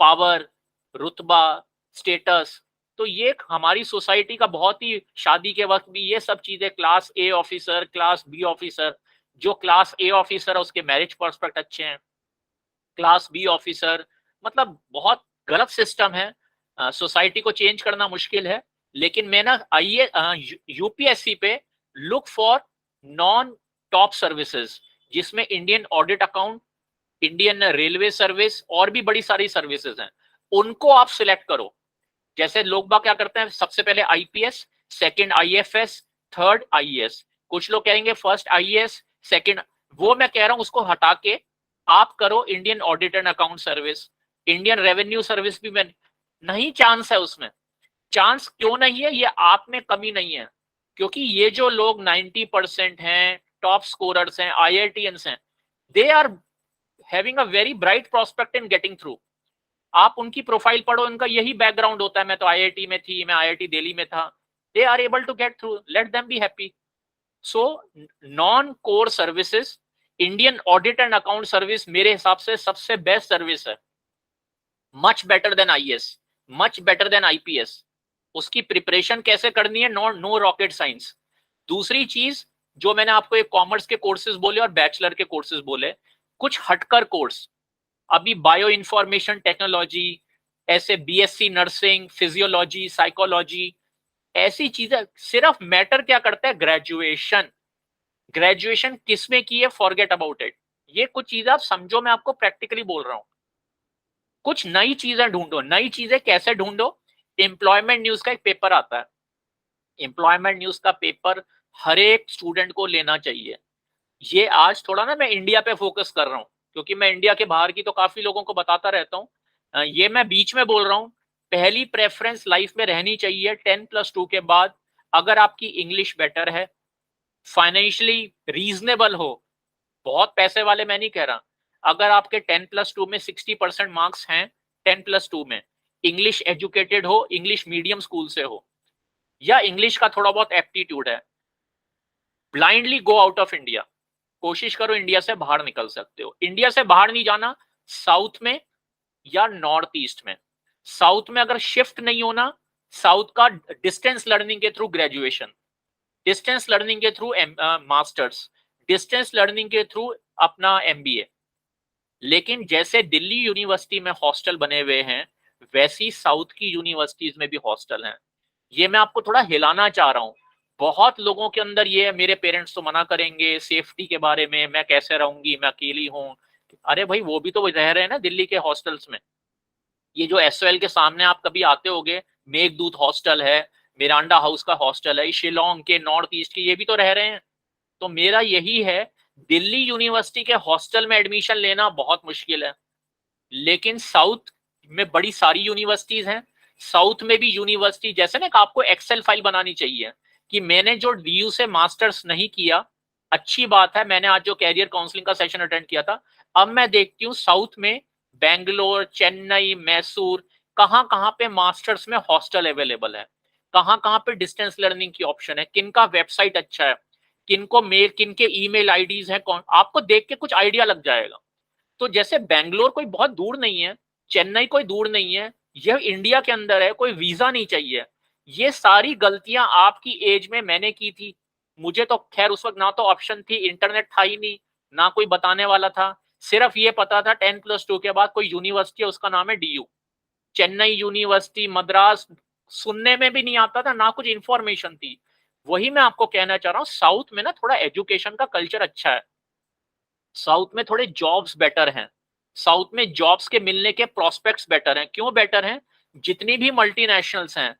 [SPEAKER 1] पावर, रुतबा, स्टेटस, तो ये हमारी सोसाइटी का बहुत ही, शादी के वक्त भी ये सब चीजें, class A officer, class B officer, जो क्लास ए ऑफिसर है उसके मैरिज प्रोस्पेक्ट अच्छे हैं, क्लास बी ऑफिसर, मतलब बहुत गलत सिस्टम है। सोसाइटी को चेंज करना मुश्किल है। लेकिन मैं ना आइए यूपीएससी पे look for non top services, जिसमें Indian audit account, Indian railway service और भी बड़ी सारी सर्विसेज हैं, उनको आप सिलेक्ट करो। जैसे लोग बाग क्या करते हैं, सबसे पहले IPS, second IFS, third IAS, कुछ लोग कहेंगे फर्स्ट आईएएस सेकंड, वो मैं कह रहा हूं उसको हटा के आप करो Indian Audit and Account service, Indian revenue service भी। मैं नहीं, चांस है उसमें। चांस क्यों नहीं है? ये आप में कमी नहीं है, क्योंकि ये जो लोग 90% हैं, टॉप स्कोरर्स हैं, आईआईटीएंस हैं, they are having a very bright prospect in getting through. आप उनकी प्रोफाइल पढ़ो, उनका यही बैकग्राउंड होता है, मैं तो आईआईटी में थी, मैं आईआईटी दिल्ली में था, they are able to get through, let them be happy. So non core services, Indian Audit and Account Service मेरे हिसाब से सबसे बेस्ट सर्विस है, much better than IAS, much better than IPS. उसकी प्रिपरेशन कैसे करनी है? No rocket science. दूसरी चीज, जो मैंने आपको एक कॉमर्स के कोर्सेज बोले और बैचलर के कोर्सेज बोले, कुछ हटकर कोर्स, अभी बायो इंफॉर्मेशन टेक्नोलॉजी, ऐसे बीएससी नर्सिंग, फिजियोलॉजी, साइकोलॉजी, ऐसी चीजें, सिर्फ मैटर क्या करता है? ग्रेजुएशन। ग्रेजुएशन किसमें की है? Forget about it. ये कुछ चीजें आप समझो, मैं आपको प्रैक्टिकली बोल रहा हूं। कुछ नई चीजें ढूंढो। नई चीजें कैसे ढूंढो? एम्प्लॉयमेंट न्यूज का एक पेपर आता है, एम्प्लॉयमेंट न्यूज का पेपर हर एक स्टूडेंट को लेना चाहिए। ये आज थोड़ा ना मैं इंडिया पे फोकस कर रहा हूँ, क्योंकि मैं इंडिया के बाहर की तो काफी लोगों को बताता रहता हूँ। ये मैं बीच में बोल रहा हूँ, पहली प्रेफरेंस लाइफ में रहनी चाहिए 10+2 के बाद, अगर आपकी इंग्लिश बेटर है, फाइनेंशियली रीजनेबल हो, बहुत पैसे वाले मैं नहीं कह रहा, अगर आपके 10+2 में 60% मार्क्स हैं, 10+2 में, इंग्लिश एजुकेटेड हो, इंग्लिश मीडियम स्कूल से हो, या इंग्लिश का थोड़ा बहुत एप्टीट्यूड है, blindly go out of India. कोशिश करो इंडिया से बाहर निकल सकते हो। इंडिया से बाहर नहीं जाना, साउथ में या नॉर्थ ईस्ट में। साउथ में अगर शिफ्ट नहीं होना, साउथ का डिस्टेंस लर्निंग के थ्रू ग्रेजुएशन, डिस्टेंस लर्निंग के थ्रू मास्टर्स, डिस्टेंस लर्निंग के थ्रू अपना एमबीए। लेकिन जैसे दिल्ली यूनिवर्सिटी में हॉस्टल बने हुए हैं, वैसी साउथ की यूनिवर्सिटीज में भी हॉस्टल हैं। ये मैं आपको थोड़ा हिलाना चाह रहा हूँ। बहुत लोगों के अंदर ये है, मेरे पेरेंट्स तो मना करेंगे सेफ्टी के बारे में, मैं कैसे रहूंगी, मैं अकेली हूँ। अरे भाई, वो भी तो रह रहे हैं ना दिल्ली के हॉस्टल्स में। ये जो एसओएल के सामने आप कभी आते होगे, मेघदूत हॉस्टल है, मिरांडा हाउस का हॉस्टल है, शिलोंग के, नॉर्थ ईस्ट के, ये भी तो रह रहे हैं। तो मेरा यही है, दिल्ली यूनिवर्सिटी के हॉस्टल में एडमिशन लेना बहुत मुश्किल है, लेकिन साउथ में बड़ी सारी यूनिवर्सिटीज हैं। साउथ में भी यूनिवर्सिटी, जैसे ना आपको एक्सेल फाइल बनानी चाहिए कि मैंने जो डीयू से मास्टर्स नहीं किया, अच्छी बात है, मैंने आज जो कैरियर काउंसलिंग का सेशन अटेंड किया था, अब मैं देखती हूँ साउथ में बेंगलोर, चेन्नई, मैसूर, कहाँ कहाँ पे मास्टर्स में हॉस्टल अवेलेबल है, कहाँ कहाँ पे डिस्टेंस लर्निंग की ऑप्शन है, किनका वेबसाइट अच्छा है। किनको मेल, किनके ईमेल आईडीज हैं, कौन, आपको देख के कुछ आइडिया लग जाएगा। तो जैसे बेंगलोर कोई बहुत दूर नहीं है, चेन्नई कोई दूर नहीं है, यह इंडिया के अंदर है, कोई वीजा नहीं चाहिए। ये सारी गलतियां आपकी एज में मैंने की थी। मुझे तो खैर उस वक्त ना तो ऑप्शन थी, इंटरनेट था ही नहीं, ना कोई बताने वाला था। सिर्फ ये पता था 10+2 के बाद कोई यूनिवर्सिटी है उसका नाम है डीयू, चेन्नई यूनिवर्सिटी, मद्रास, सुनने में भी नहीं आता था, ना कुछ इंफॉर्मेशन थी। वही मैं आपको कहना चाह रहा हूँ, साउथ में ना थोड़ा एजुकेशन का कल्चर अच्छा है, साउथ में थोड़े जॉब्स बेटर हैं, साउथ में जॉब्स के मिलने के प्रोस्पेक्ट्स बेटर हैं। क्यों बेटर हैं? जितनी भी मल्टीनेशनल्स हैं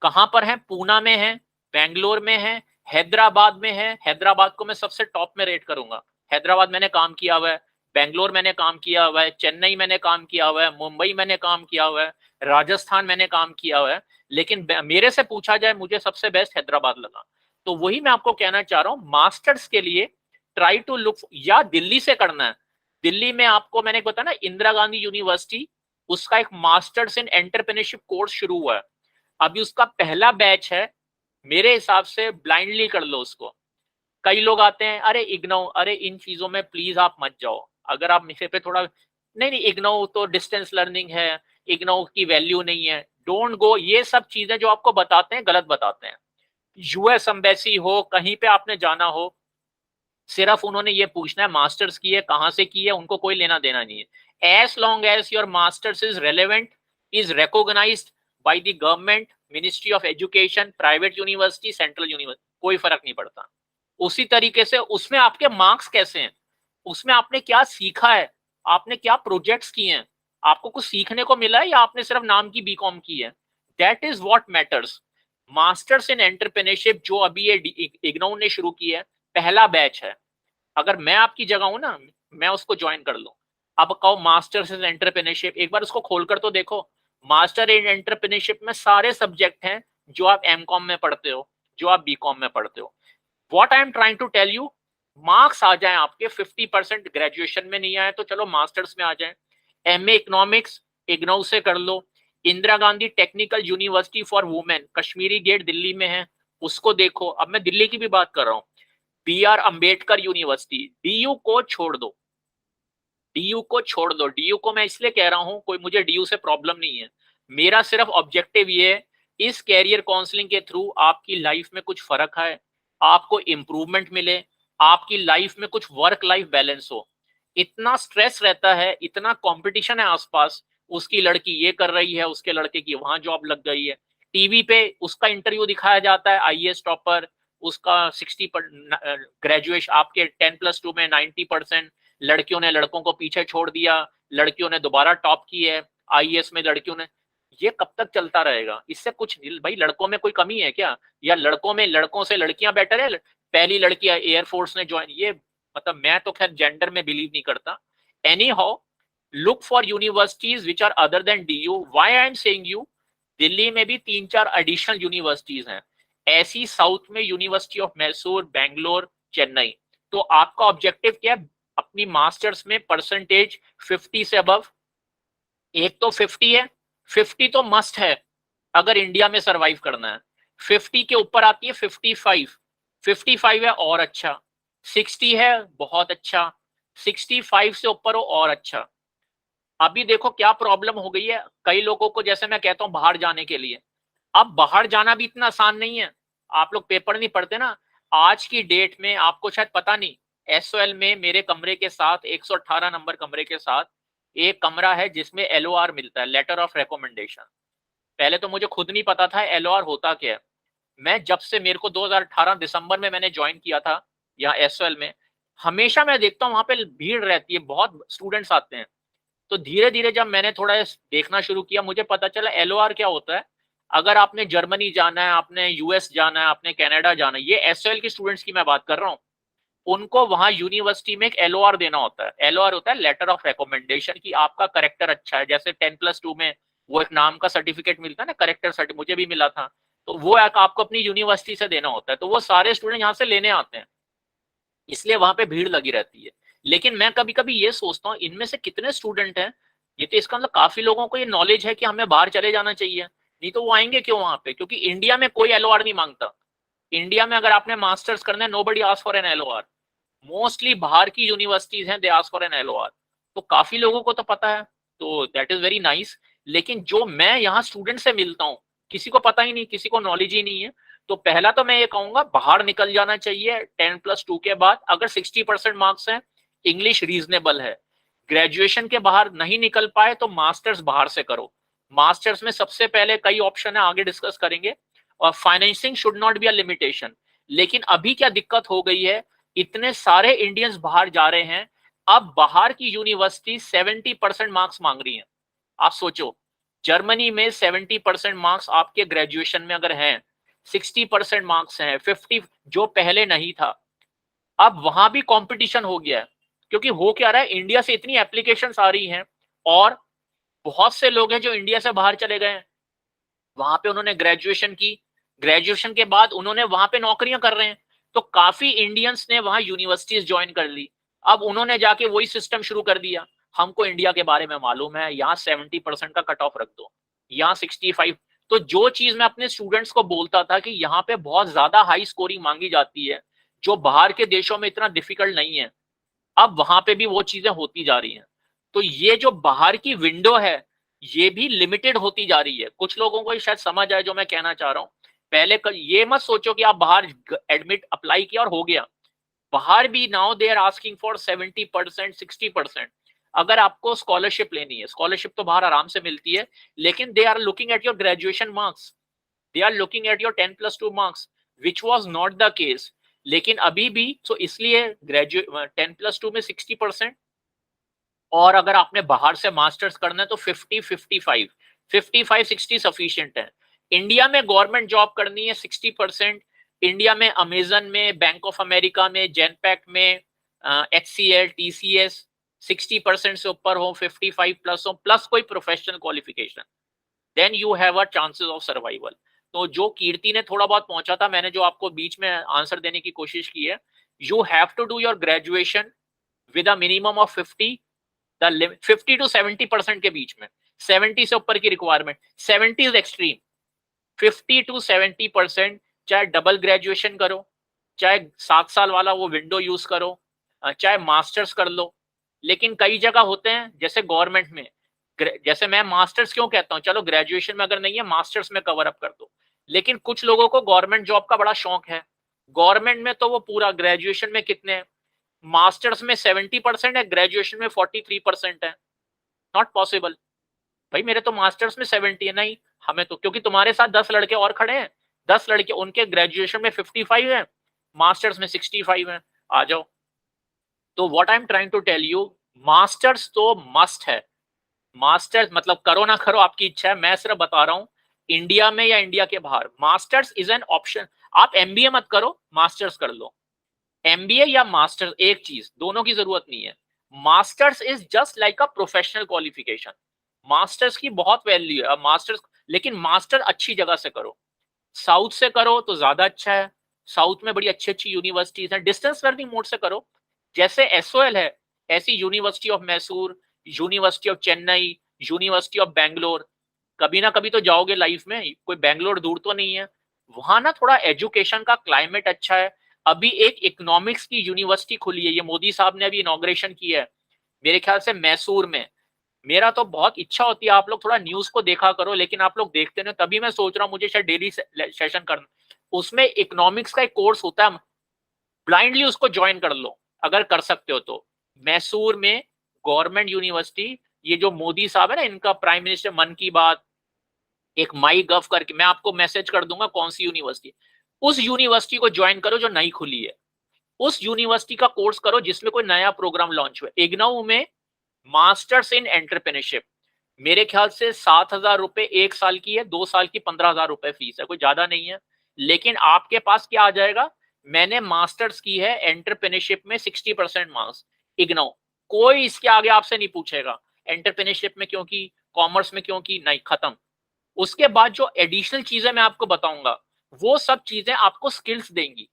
[SPEAKER 1] कहां पर हैं? पूना में है, बेंगलोर में है, हैदराबाद में है। हैदराबाद को मैं सबसे टॉप में रेट करूंगा। हैदराबाद मैंने काम किया हुआ है, बेंगलोर मैंने काम किया हुआ है, चेन्नई मैंने काम किया हुआ है, मुंबई मैंने काम किया हुआ है, राजस्थान मैंने काम किया हुआ है। लेकिन मेरे से पूछा जाए, मुझे सबसे बेस्ट हैदराबाद लगा। तो वही मैं आपको कहना चाह रहा हूँ, मास्टर्स के लिए ट्राई टू लुक, या दिल्ली से करना है। दिल्ली में आपको मैंने बताया ना, इंदिरा गांधी यूनिवर्सिटी, उसका एक मास्टर्स इन एंटरप्रेन्योरशिप कोर्स शुरू हुआ है, अभी उसका पहला बैच है। मेरे हिसाब से ब्लाइंडली कर लो उसको। कई लोग आते हैं, अरे इग्नो, अरे इन चीजों में प्लीज आप मत जाओ, अगर आप मेरे पे थोड़ा, नहीं नहीं इग्नो तो डिस्टेंस लर्निंग है, इग्नो की वैल्यू नहीं है, डोंट गो। ये सब चीजें जो आपको बताते हैं गलत बताते हैं। यूएस एम्बेसी हो, कहीं पे आपने जाना हो, सिर्फ उन्होंने ये पूछना है मास्टर्स की है, कहां से की है, उनको कोई लेना देना नहीं है। As long as your masters is relevant, is recognised by the government, ministry of education, private university, central university, कोई फर्क नहीं पड़ता। उसी तरीके से उसमें आपके मार्क्स कैसे हैं, उसमें आपने क्या सीखा है, आपने क्या प्रोजेक्ट्स किए हैं, आपको कुछ सीखने को मिला है, या आपने सिर्फ नाम की बीकॉम की है, that is what matters. Masters in entrepreneurship जो अभी ये इग्नोउ ने शुरू की है, पहला बैच है। अगर मैं आपकी जगह हूं ना, मैं उसको ज्वाइन कर लूं। अब कहो मास्टर्स इन एंटरप्रेन्योरशिप, एक बार उसको खोलकर तो देखो। मास्टर इन एंटरप्रेन्योरशिप में सारे सब्जेक्ट हैं जो आप एमकॉम में पढ़ते हो, जो आप बीकॉम में पढ़ते हो। What I am trying to tell you, marks आ जाए आपके 50%, ग्रेजुएशन में नहीं आए तो चलो मास्टर्स में आ जाए। एमए इकोनॉमिक्स इग्नोउ से कर लो। Indira Gandhi technical university for women, Kashmiri gate Delhi में है, उसको देखो। अब मैं दिल्ली की भी बात कर रहा हूँ, BR अम्बेडकर यूनिवर्सिटी, डीयू को छोड़ दो, डीयू को छोड़ दो। डीयू को मैं इसलिए कह रहा हूं, कोई मुझे डीयू से प्रॉब्लम नहीं है, मेरा सिर्फ ऑब्जेक्टिव ये है, इस कैरियर काउंसलिंग के थ्रू आपकी लाइफ में कुछ फर्क है, आपको इंप्रूवमेंट मिले, आपकी लाइफ में कुछ वर्क लाइफ बैलेंस हो। इतना स्ट्रेस रहता है, इतना कंपटीशन है आसपास, उसकी लड़की ये कर रही है, उसके लड़के की वहां जॉब लग गई है, टीवी पे उसका इंटरव्यू दिखाया जाता है, आईएएस टॉपर, उसका 60 ग्रेजुएशन, आपके 10+2 में 90%, लड़कियों ने लड़कों को पीछे छोड़ दिया, लड़कियों ने दोबारा टॉप की है आईएएस में, लड़कियों ने। ये कब तक चलता रहेगा? इससे कुछ भाई, लड़कों में कोई कमी है क्या, या लड़कों में लड़कों से लड़कियां बेटर है? पहली लड़की एयरफोर्स ने ज्वाइन, ये मतलब मैं तो खैर जेंडर में बिलीव नहीं करता। Anyhow, look for universities which are other than DU. Why I am saying you, Delhi में भी 3-4 एडिशनल यूनिवर्सिटीज हैं ऐसी, साउथ में यूनिवर्सिटी ऑफ मैसूर, बेंगलोर, चेन्नई। तो आपका ऑब्जेक्टिव क्या है? अपनी मास्टर्स में परसेंटेज 50 से अबव, एक तो 50 है, 50 तो मस्ट है अगर इंडिया में सरवाइव करना है। 50 के ऊपर आती है 55, 55 है और अच्छा, 60 है बहुत अच्छा, 65 से ऊपर हो और अच्छा। अभी देखो क्या प्रॉब्लम हो गई है कई लोगों को, जैसे मैं कहता हूं बाहर जाने के लिए, अब बाहर जाना भी इतना आसान नहीं है। आप लोग पेपर नहीं पढ़ते ना, आज की डेट में आपको शायद पता नहीं, एसओएल में मेरे कमरे के साथ 118 नंबर कमरे के साथ एक कमरा है जिसमें एलओआर मिलता है, लेटर ऑफ रिकमेंडेशन। पहले तो मुझे खुद नहीं पता था एलओआर होता क्या है। मैं जब से, मेरे को 2018 दिसंबर में मैंने ज्वाइन किया था यहाँ एसओएल में, हमेशा मैं देखता हूँ वहां पे भीड़ रहती है, बहुत स्टूडेंट्स आते हैं। तो धीरे धीरे जब मैंने थोड़ा देखना शुरू किया, मुझे पता चला एलओआर क्या होता है। अगर आपने जर्मनी जाना है, आपने यूएस जाना है, आपने कनाडा जाना है, ये एसओएल के स्टूडेंट्स की मैं बात कर रहा हूँ, उनको वहां यूनिवर्सिटी में एक एलओआर देना होता है। एलओआर होता है लेटर ऑफ रिकमेंडेशन, की आपका करेक्टर अच्छा है। जैसे 10+2 में वो एक नाम का सर्टिफिकेट मिलता है ना, करेक्टर सर्टिफिकेट, मुझे भी मिला था, तो वो आपको अपनी यूनिवर्सिटी से देना होता है। तो वो सारे स्टूडेंट यहाँ से लेने आते हैं, इसलिए वहां पे भीड़ लगी रहती है। लेकिन मैं कभी कभी ये सोचता हूँ, इनमें से कितने स्टूडेंट हैं, ये तो इसका मतलब काफी लोगों को ये नॉलेज है कि हमें बाहर चले जाना चाहिए, नहीं तो वो आएंगे क्यों वहां पे? क्योंकि इंडिया में कोई एलओआर नहीं मांगता, इंडिया में अगर आपने मास्टर्स करना है, nobody ask for an LOR। Mostly बाहर की यूनिवर्सिटीज हैं, they ask for an LOR। तो काफी लोगों को तो पता है, तो दैट इज वेरी नाइस। लेकिन जो मैं यहाँ स्टूडेंट से मिलता हूँ, किसी को पता ही नहीं, किसी को नॉलेज ही नहीं है। तो पहला तो मैं ये कहूंगा, बाहर निकल जाना चाहिए 10+2 के बाद। अगर 60% मार्क्स हैं, इंग्लिश रीजनेबल है। ग्रेजुएशन के बाहर नहीं निकल पाए तो मास्टर्स बाहर से करो। मास्टर्स में सबसे पहले कई ऑप्शन है, आगे डिस्कस करेंगे। और financing should not be a limitation. लेकिन अभी क्या दिक्कत हो गई है, इतने सारे इंडियंस बाहर जा रहे हैं, अब बाहर की यूनिवर्सिटी 70% मार्क्स मांग रही हैं। आप सोचो, जर्मनी में 70% मार्क्स आपके ग्रेजुएशन में अगर हैं, 60% मार्क्स हैं, 50 जो पहले नहीं था। अब वहां भी कंपटीशन हो गया है, क्योंकि हो क्या रहा है, इंडिया से इतनी एप्लीकेशंस आ रही हैं, और बहुत से लोग हैं जो इंडिया से बाहर चले गए हैं, वहां पे उन्होंने ग्रेजुएशन की, ग्रेजुएशन के बाद उन्होंने वहां पे नौकरियां कर रहे हैं। तो काफी इंडियंस ने वहां यूनिवर्सिटीज ज्वाइन कर ली। अब उन्होंने जाके वही सिस्टम शुरू कर दिया, हमको इंडिया के बारे में मालूम है, यहाँ 70% का कट ऑफ रख दो, यहाँ 65। तो जो चीज मैं अपने स्टूडेंट्स को बोलता था कि यहाँ पे बहुत ज्यादा हाई स्कोरिंग मांगी जाती है, जो बाहर के देशों में इतना डिफिकल्ट नहीं है, अब वहां पे भी वो चीजें होती जा रही हैं। तो ये जो बाहर की विंडो है, ये भी लिमिटेड होती जा रही है। कुछ लोगों को शायद समझ आए जो मैं कहना चाह रहा हूँ। पहले ये मत सोचो कि आप बाहर एडमिट अप्लाई किया और हो गया। बाहर भी now they are asking for 70%, 60%। अगर आपको स्कॉलरशिप लेनी है, स्कॉलरशिप तो बाहर आराम से मिलती है, लेकिन they are looking at your graduation marks, they are looking at your 10+2 marks, which was not the case. लेकिन अभी भी तो इसलिए ग्रेजुएट 10+2 में 60%, और अगर आपने बाहर से मास्टर्स करना है तो 55-60 सफिशिएंट है। इंडिया में गवर्नमेंट जॉब करनी है 60%। इंडिया में अमेजन में, बैंक ऑफ अमेरिका में, जेनपैक में, HCL, TCS 60% से ऊपर हो, 55+ हो, प्लस कोई professional qualification, then you have a chances of survival. तो जो कीर्ति ने थोड़ा बहुत पहुंचा था, मैंने जो आपको बीच में आंसर देने की कोशिश की है, you have to do your graduation with a minimum of 50 to 70% के बीच में। 70 से ऊपर की रिक्वायरमेंट, 70 इज एक्सट्रीम। 50 to 70%, चाहे डबल ग्रेजुएशन करो, चाहे 7 साल वाला वो विंडो यूज करो, चाहे मास्टर्स कर लो। लेकिन कई जगह होते हैं, जैसे गवर्नमेंट में, जैसे मैं मास्टर्स क्यों कहता हूँ, चलो ग्रेजुएशन में अगर नहीं है, मास्टर्स में कवर अप कर दो। लेकिन कुछ लोगों को गवर्नमेंट जॉब का बड़ा शौक है, गवर्नमेंट में तो वो पूरा, ग्रेजुएशन में कितने, मास्टर्स में 70% है, ग्रेजुएशन में 43% है। Not possible. भाई मेरे तो मास्टर्स में 70 है, नहीं हमें तो, क्योंकि तुम्हारे साथ 10 लड़के और खड़े हैं, 10 लड़के, उनके ग्रेजुएशन में 55 है, मास्टर्स में 65 है, आ जाओ। तो what I am trying to tell you, masters तो मस्ट है। मास्टर्स मतलब करो ना करो आपकी इच्छा है, मैं सिर्फ बता रहा हूं, इंडिया में या इंडिया के बाहर मास्टर्स इज एन ऑप्शन। आप MBA मत करो, मास्टर्स कर लो। MBA या मास्टर्स एक चीज, दोनों की जरूरत नहीं है। Masters is just like a professional qualification. Masters की बहुत वैल्यू है मास्टर्स, लेकिन मास्टर अच्छी जगह से करो, साउथ से करो तो ज्यादा अच्छा है। साउथ में बड़ी अच्छी अच्छी यूनिवर्सिटीज हैं, डिस्टेंस लर्निंग मोड से करो, जैसे SOL है, ऐसी university of Mysore, university of Chennai, university of Bangalore. कभी ना कभी तो जाओगे लाइफ में, कोई बैंगलोर दूर तो नहीं है। वहां ना थोड़ा एजुकेशन का क्लाइमेट अच्छा है। अभी एक इकोनॉमिक्स की यूनिवर्सिटी खुली है, ये मोदी साहब ने अभी इनॉग्रेशन की है, मेरे ख्याल से मैसूर में। मेरा तो बहुत इच्छा होती है आप लोग थोड़ा न्यूज को देखा करो, लेकिन आप लोग देखते नहीं, तभी मैं सोच रहा हूँ मुझे शायद डेली सेशन करना। उसमें इकोनॉमिक्स का एक कोर्स होता है, ब्लाइंडली उसको ज्वाइन कर लो अगर कर सकते हो तो। मैसूर में गवर्नमेंट यूनिवर्सिटी, ये जो मोदी साहब है ना, इनका प्राइम मिनिस्टर, मन की बात, एक माई गव करके, मैं आपको मैसेज कर दूंगा कौन सी यूनिवर्सिटी, उस यूनिवर्सिटी को ज्वाइन करो जो नई खुली है। उस यूनिवर्सिटी का कोर्स करो जिसमें कोई नया प्रोग्राम लॉन्च हुआ। इग्नू में मास्टर्स इन एंटरप्रेन्योरशिप, मेरे ख्याल से 7,000 रुपए 1 साल की है, 2 साल की 15,000 रुपए फीस है, कोई ज्यादा नहीं है। लेकिन आपके पास क्या आ जाएगा, मैंने मास्टर्स की है एंटरप्रेन्योरशिप में, 60% मार्क्स, इग्नू, कोई इसके आगे आपसे नहीं पूछेगा एंटरप्रेन्योरशिप में क्यों की, कॉमर्स में क्यों की, नहीं, खत्म। उसके बाद जो एडिशनल चीजें मैं आपको बताऊंगा, वो सब चीजें आपको स्किल्स देंगी।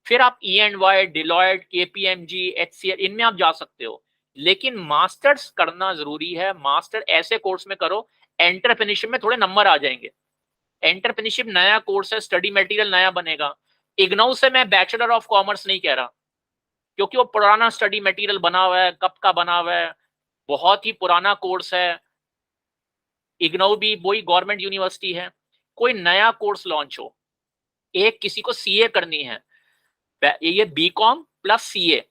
[SPEAKER 1] फिर आप EY, डिलॉयट, KPMG, HCL, इनमें आप जा सकते हो। लेकिन मास्टर्स करना जरूरी है। मास्टर ऐसे कोर्स में करो, एंटरप्रेन्योरशिप में थोड़े नंबर आ जाएंगे। एंटरप्रेन्योरशिप नया कोर्स है, स्टडी मटेरियल नया बनेगा, इग्नू से मैं बैचलर ऑफ कॉमर्स नहीं कह रहा, क्योंकि वो पुराना स्टडी मटेरियल बना हुआ है, कब का बना हुआ है, बहुत ही पुराना कोर्स है। इग्नू भी वही गवर्नमेंट यूनिवर्सिटी है। कोई नया कोर्स लॉन्च हो, एक किसी को सीए करनी है, ये बीकॉम प्लस सीए,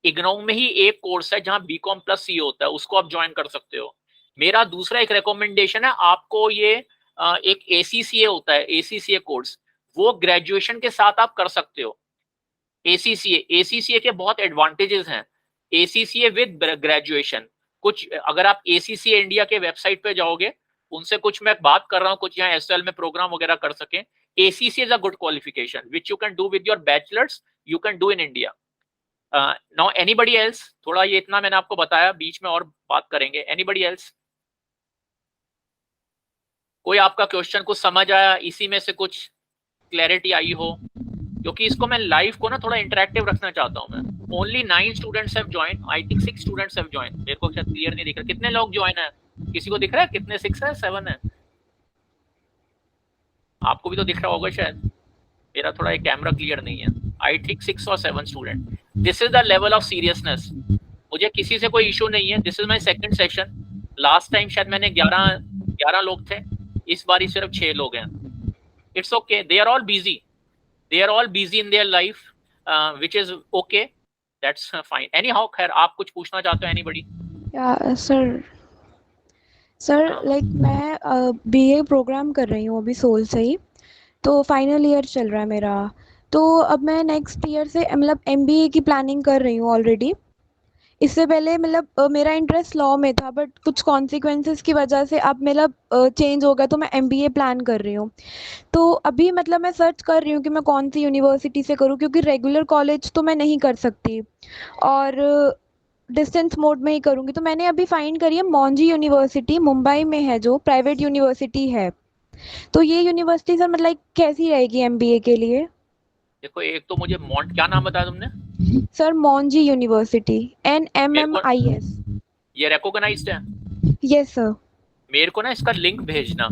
[SPEAKER 1] इग्नू में ही एक कोर्स है जहां बीकॉम प्लस सीए होता है, उसको आप ज्वाइन कर सकते हो। मेरा दूसरा एक रिकमेंडेशन है आपको, ये एक एसीसीए होता है, एसीसीए कोर्स, वो ग्रेजुएशन के साथ आप कर सकते हो। एसीसीए के बहुत एडवांटेजेस हैं। एसीसीए विद ग्रेजुएशन, कुछ अगर आप एसीसीए इंडिया के वेबसाइट पे जाओगे, उनसे कुछ मैं बात कर रहा हूँ, कुछ यहाँ एसएल में प्रोग्राम वगैरह कर सकें। ACCA is a good qualification which you can do with your bachelor's, you can do in India. Now anybody else? थोड़ा ये इतना मैंने आपको बताया, बीच में और बात करेंगे। Anybody else? कोई आपका क्वेश्चन कुछ समझ आया, इसी में से कुछ क्लैरिटी आई हो? क्योंकि इसको मैं लाइव को ना थोड़ा इंटरेक्टिव रखना चाहता हूँ मैं। Only 9 students have join, I think 6 students have join. मेरे को शायद क्लियर नहीं दिख रहा कितने लोग ज्वाइन है, किसी को दिख रहा है कितने? 6 है 7 है? आपको भी तो दिख रहा होगा शायद, मेरा थोड़ा एक कैमरा क्लियर नहीं है। आई थिंक 6 और 7 student. This is the level of seriousness. मुझे किसी से कोई इशू नहीं है। This is my second session. Last time शायद मैंने 11 लोग थे, इस बार ही सिर्फ 6 लोग हैं। It's okay, they are all busy, they are all busy in their life, which is okay, that's fine. Anyhow, खैर आप कुछ पूछना चाहते हो? anybody?
[SPEAKER 4] सर लाइक मैं बीए प्रोग्राम कर रही हूँ अभी सोल से ही, तो फाइनल ईयर चल रहा है मेरा। तो अब मैं नेक्स्ट ईयर से मतलब एमबीए की प्लानिंग कर रही हूँ ऑलरेडी। इससे पहले मतलब मेरा इंटरेस्ट लॉ में था, बट कुछ कॉन्सिक्वेंसेस की वजह से अब मतलब चेंज हो गया, तो मैं एमबीए प्लान कर रही हूँ। तो अभी मतलब मैं सर्च कर रही हूँ कि मैं कौन सी यूनिवर्सिटी से करूँ, क्योंकि रेगुलर कॉलेज तो मैं नहीं कर सकती और डिस्टेंस मोड में ही करूँगी। तो मैंने अभी फाइंड करी है मॉन्जी यूनिवर्सिटी, मुंबई में है, जो प्राइवेट यूनिवर्सिटी है। तो ये यूनिवर्सिटी सर मतलब कैसी रहेगी एमबीए के लिए?
[SPEAKER 1] देखो, एक तो मुझे क्या नाम बताया तुमने?
[SPEAKER 4] सर मॉन्जी यूनिवर्सिटी, NMMIS।
[SPEAKER 1] ये रिकॉग्नाइज्ड है?
[SPEAKER 4] Yes sir.
[SPEAKER 1] मेरे को ना इसका लिंक भेजना,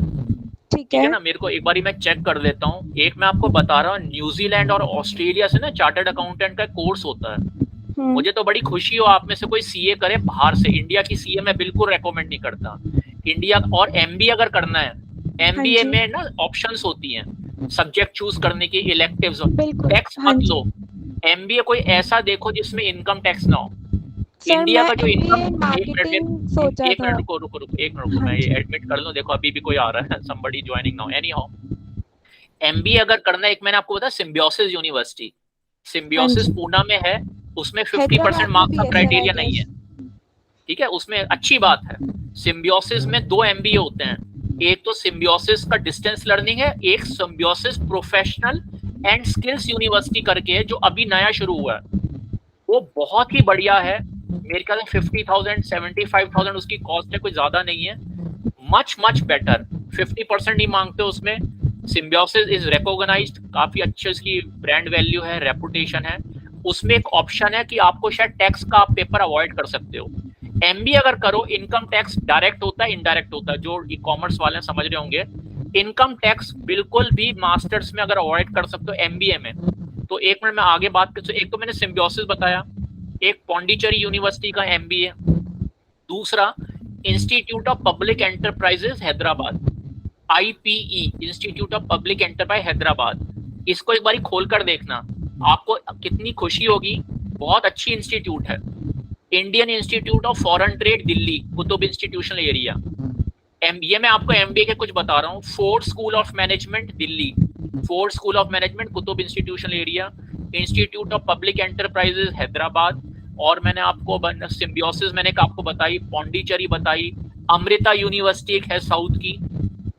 [SPEAKER 4] ठीक है
[SPEAKER 1] ना? मेरे को एक बार मैं चेक कर लेता हूँ। एक मैं आपको बता रहा हूँ, न्यूजीलैंड और ऑस्ट्रेलिया से ना चार्टर्ड अकाउंटेंट का कोर्स होता है। मुझे तो बड़ी खुशी हो आप में से कोई सीए करे बाहर से। इंडिया की सीए मैं बिल्कुल रेकमेंड नहीं करता। इंडिया और एमबीए अगर करना है, एमबीए में ना ऑप्शंस होती हैं सब्जेक्ट चूज करने की, इलेक्टिव्स। टैक्स मत लो। एमबीए कोई ऐसा देखो जिसमें इनकम टैक्स ना हो। इंडिया का जो इनकम, एक मिनट रुको, मैं ये एडमिट कर लूं। देखो अभी भी कोई आ रहा है, somebody joining now। anyhow, MBA अगर करना है, एक मैंने आपको बताया सिम्बियोसिस यूनिवर्सिटी, सिम्बियोसिस पूना में है, उसमें 50% मार्क्स का क्राइटेरिया नहीं है, ठीक है? उसमें अच्छी बात है। सिम्बियोसिस में 2 एमबीए होते हैं, एक तो सिम्बियोसिस का डिस्टेंस लर्निंग है, एक symbiosis professional and skills university करके है, जो अभी नया शुरू हुआ है। वो बहुत ही बढ़िया है। मेरे ख्याल में 50,000 75,000 उसकी कॉस्ट है, कोई ज्यादा नहीं है। मच बेटर, 50% ही मांगते हो उसमें। सिम्बियोसिस इज रिकॉग्नाइज्ड, काफी अच्छी उसकी ब्रांड वैल्यू है, रेपुटेशन है। उसमें एक ऑप्शन है कि आपको शायद टैक्स का आप पेपर अवॉइड कर सकते हो। एमबीए अगर करो, इनकम टैक्स डायरेक्ट होता है, इनडायरेक्ट होता है। जो ई कॉमर्स वाले समझ रहे होंगे, इनकम टैक्स बिल्कुल भी मास्टर्स में अगर अवॉइड कर सकते हो एमबीए में। तो एक मिनट में आगे बात कर। एक तो मैंने सिम्बियोसिस बताया, एक पौंडीचेरी यूनिवर्सिटी का एमबीए, दूसरा institute of public enterprises Hyderabad, IPE, institute of public enterprise Hyderabad. इसको एक बार खोल कर देखना, आपको कितनी खुशी होगी। बहुत अच्छी इंस्टीट्यूट है। Indian institute of foreign trade Delhi, Qutub institutional area. ये मैं आपको एमबीए के कुछ बता रहा हूँ। Ford school of management Delhi, Ford school of management Qutub institutional area, institute of public enterprises Hyderabad. और मैंने आपको सिम्बियोसिस मैंने आपको बताई, पौंडीचेरी बताई, अमृता यूनिवर्सिटी एक है साउथ की।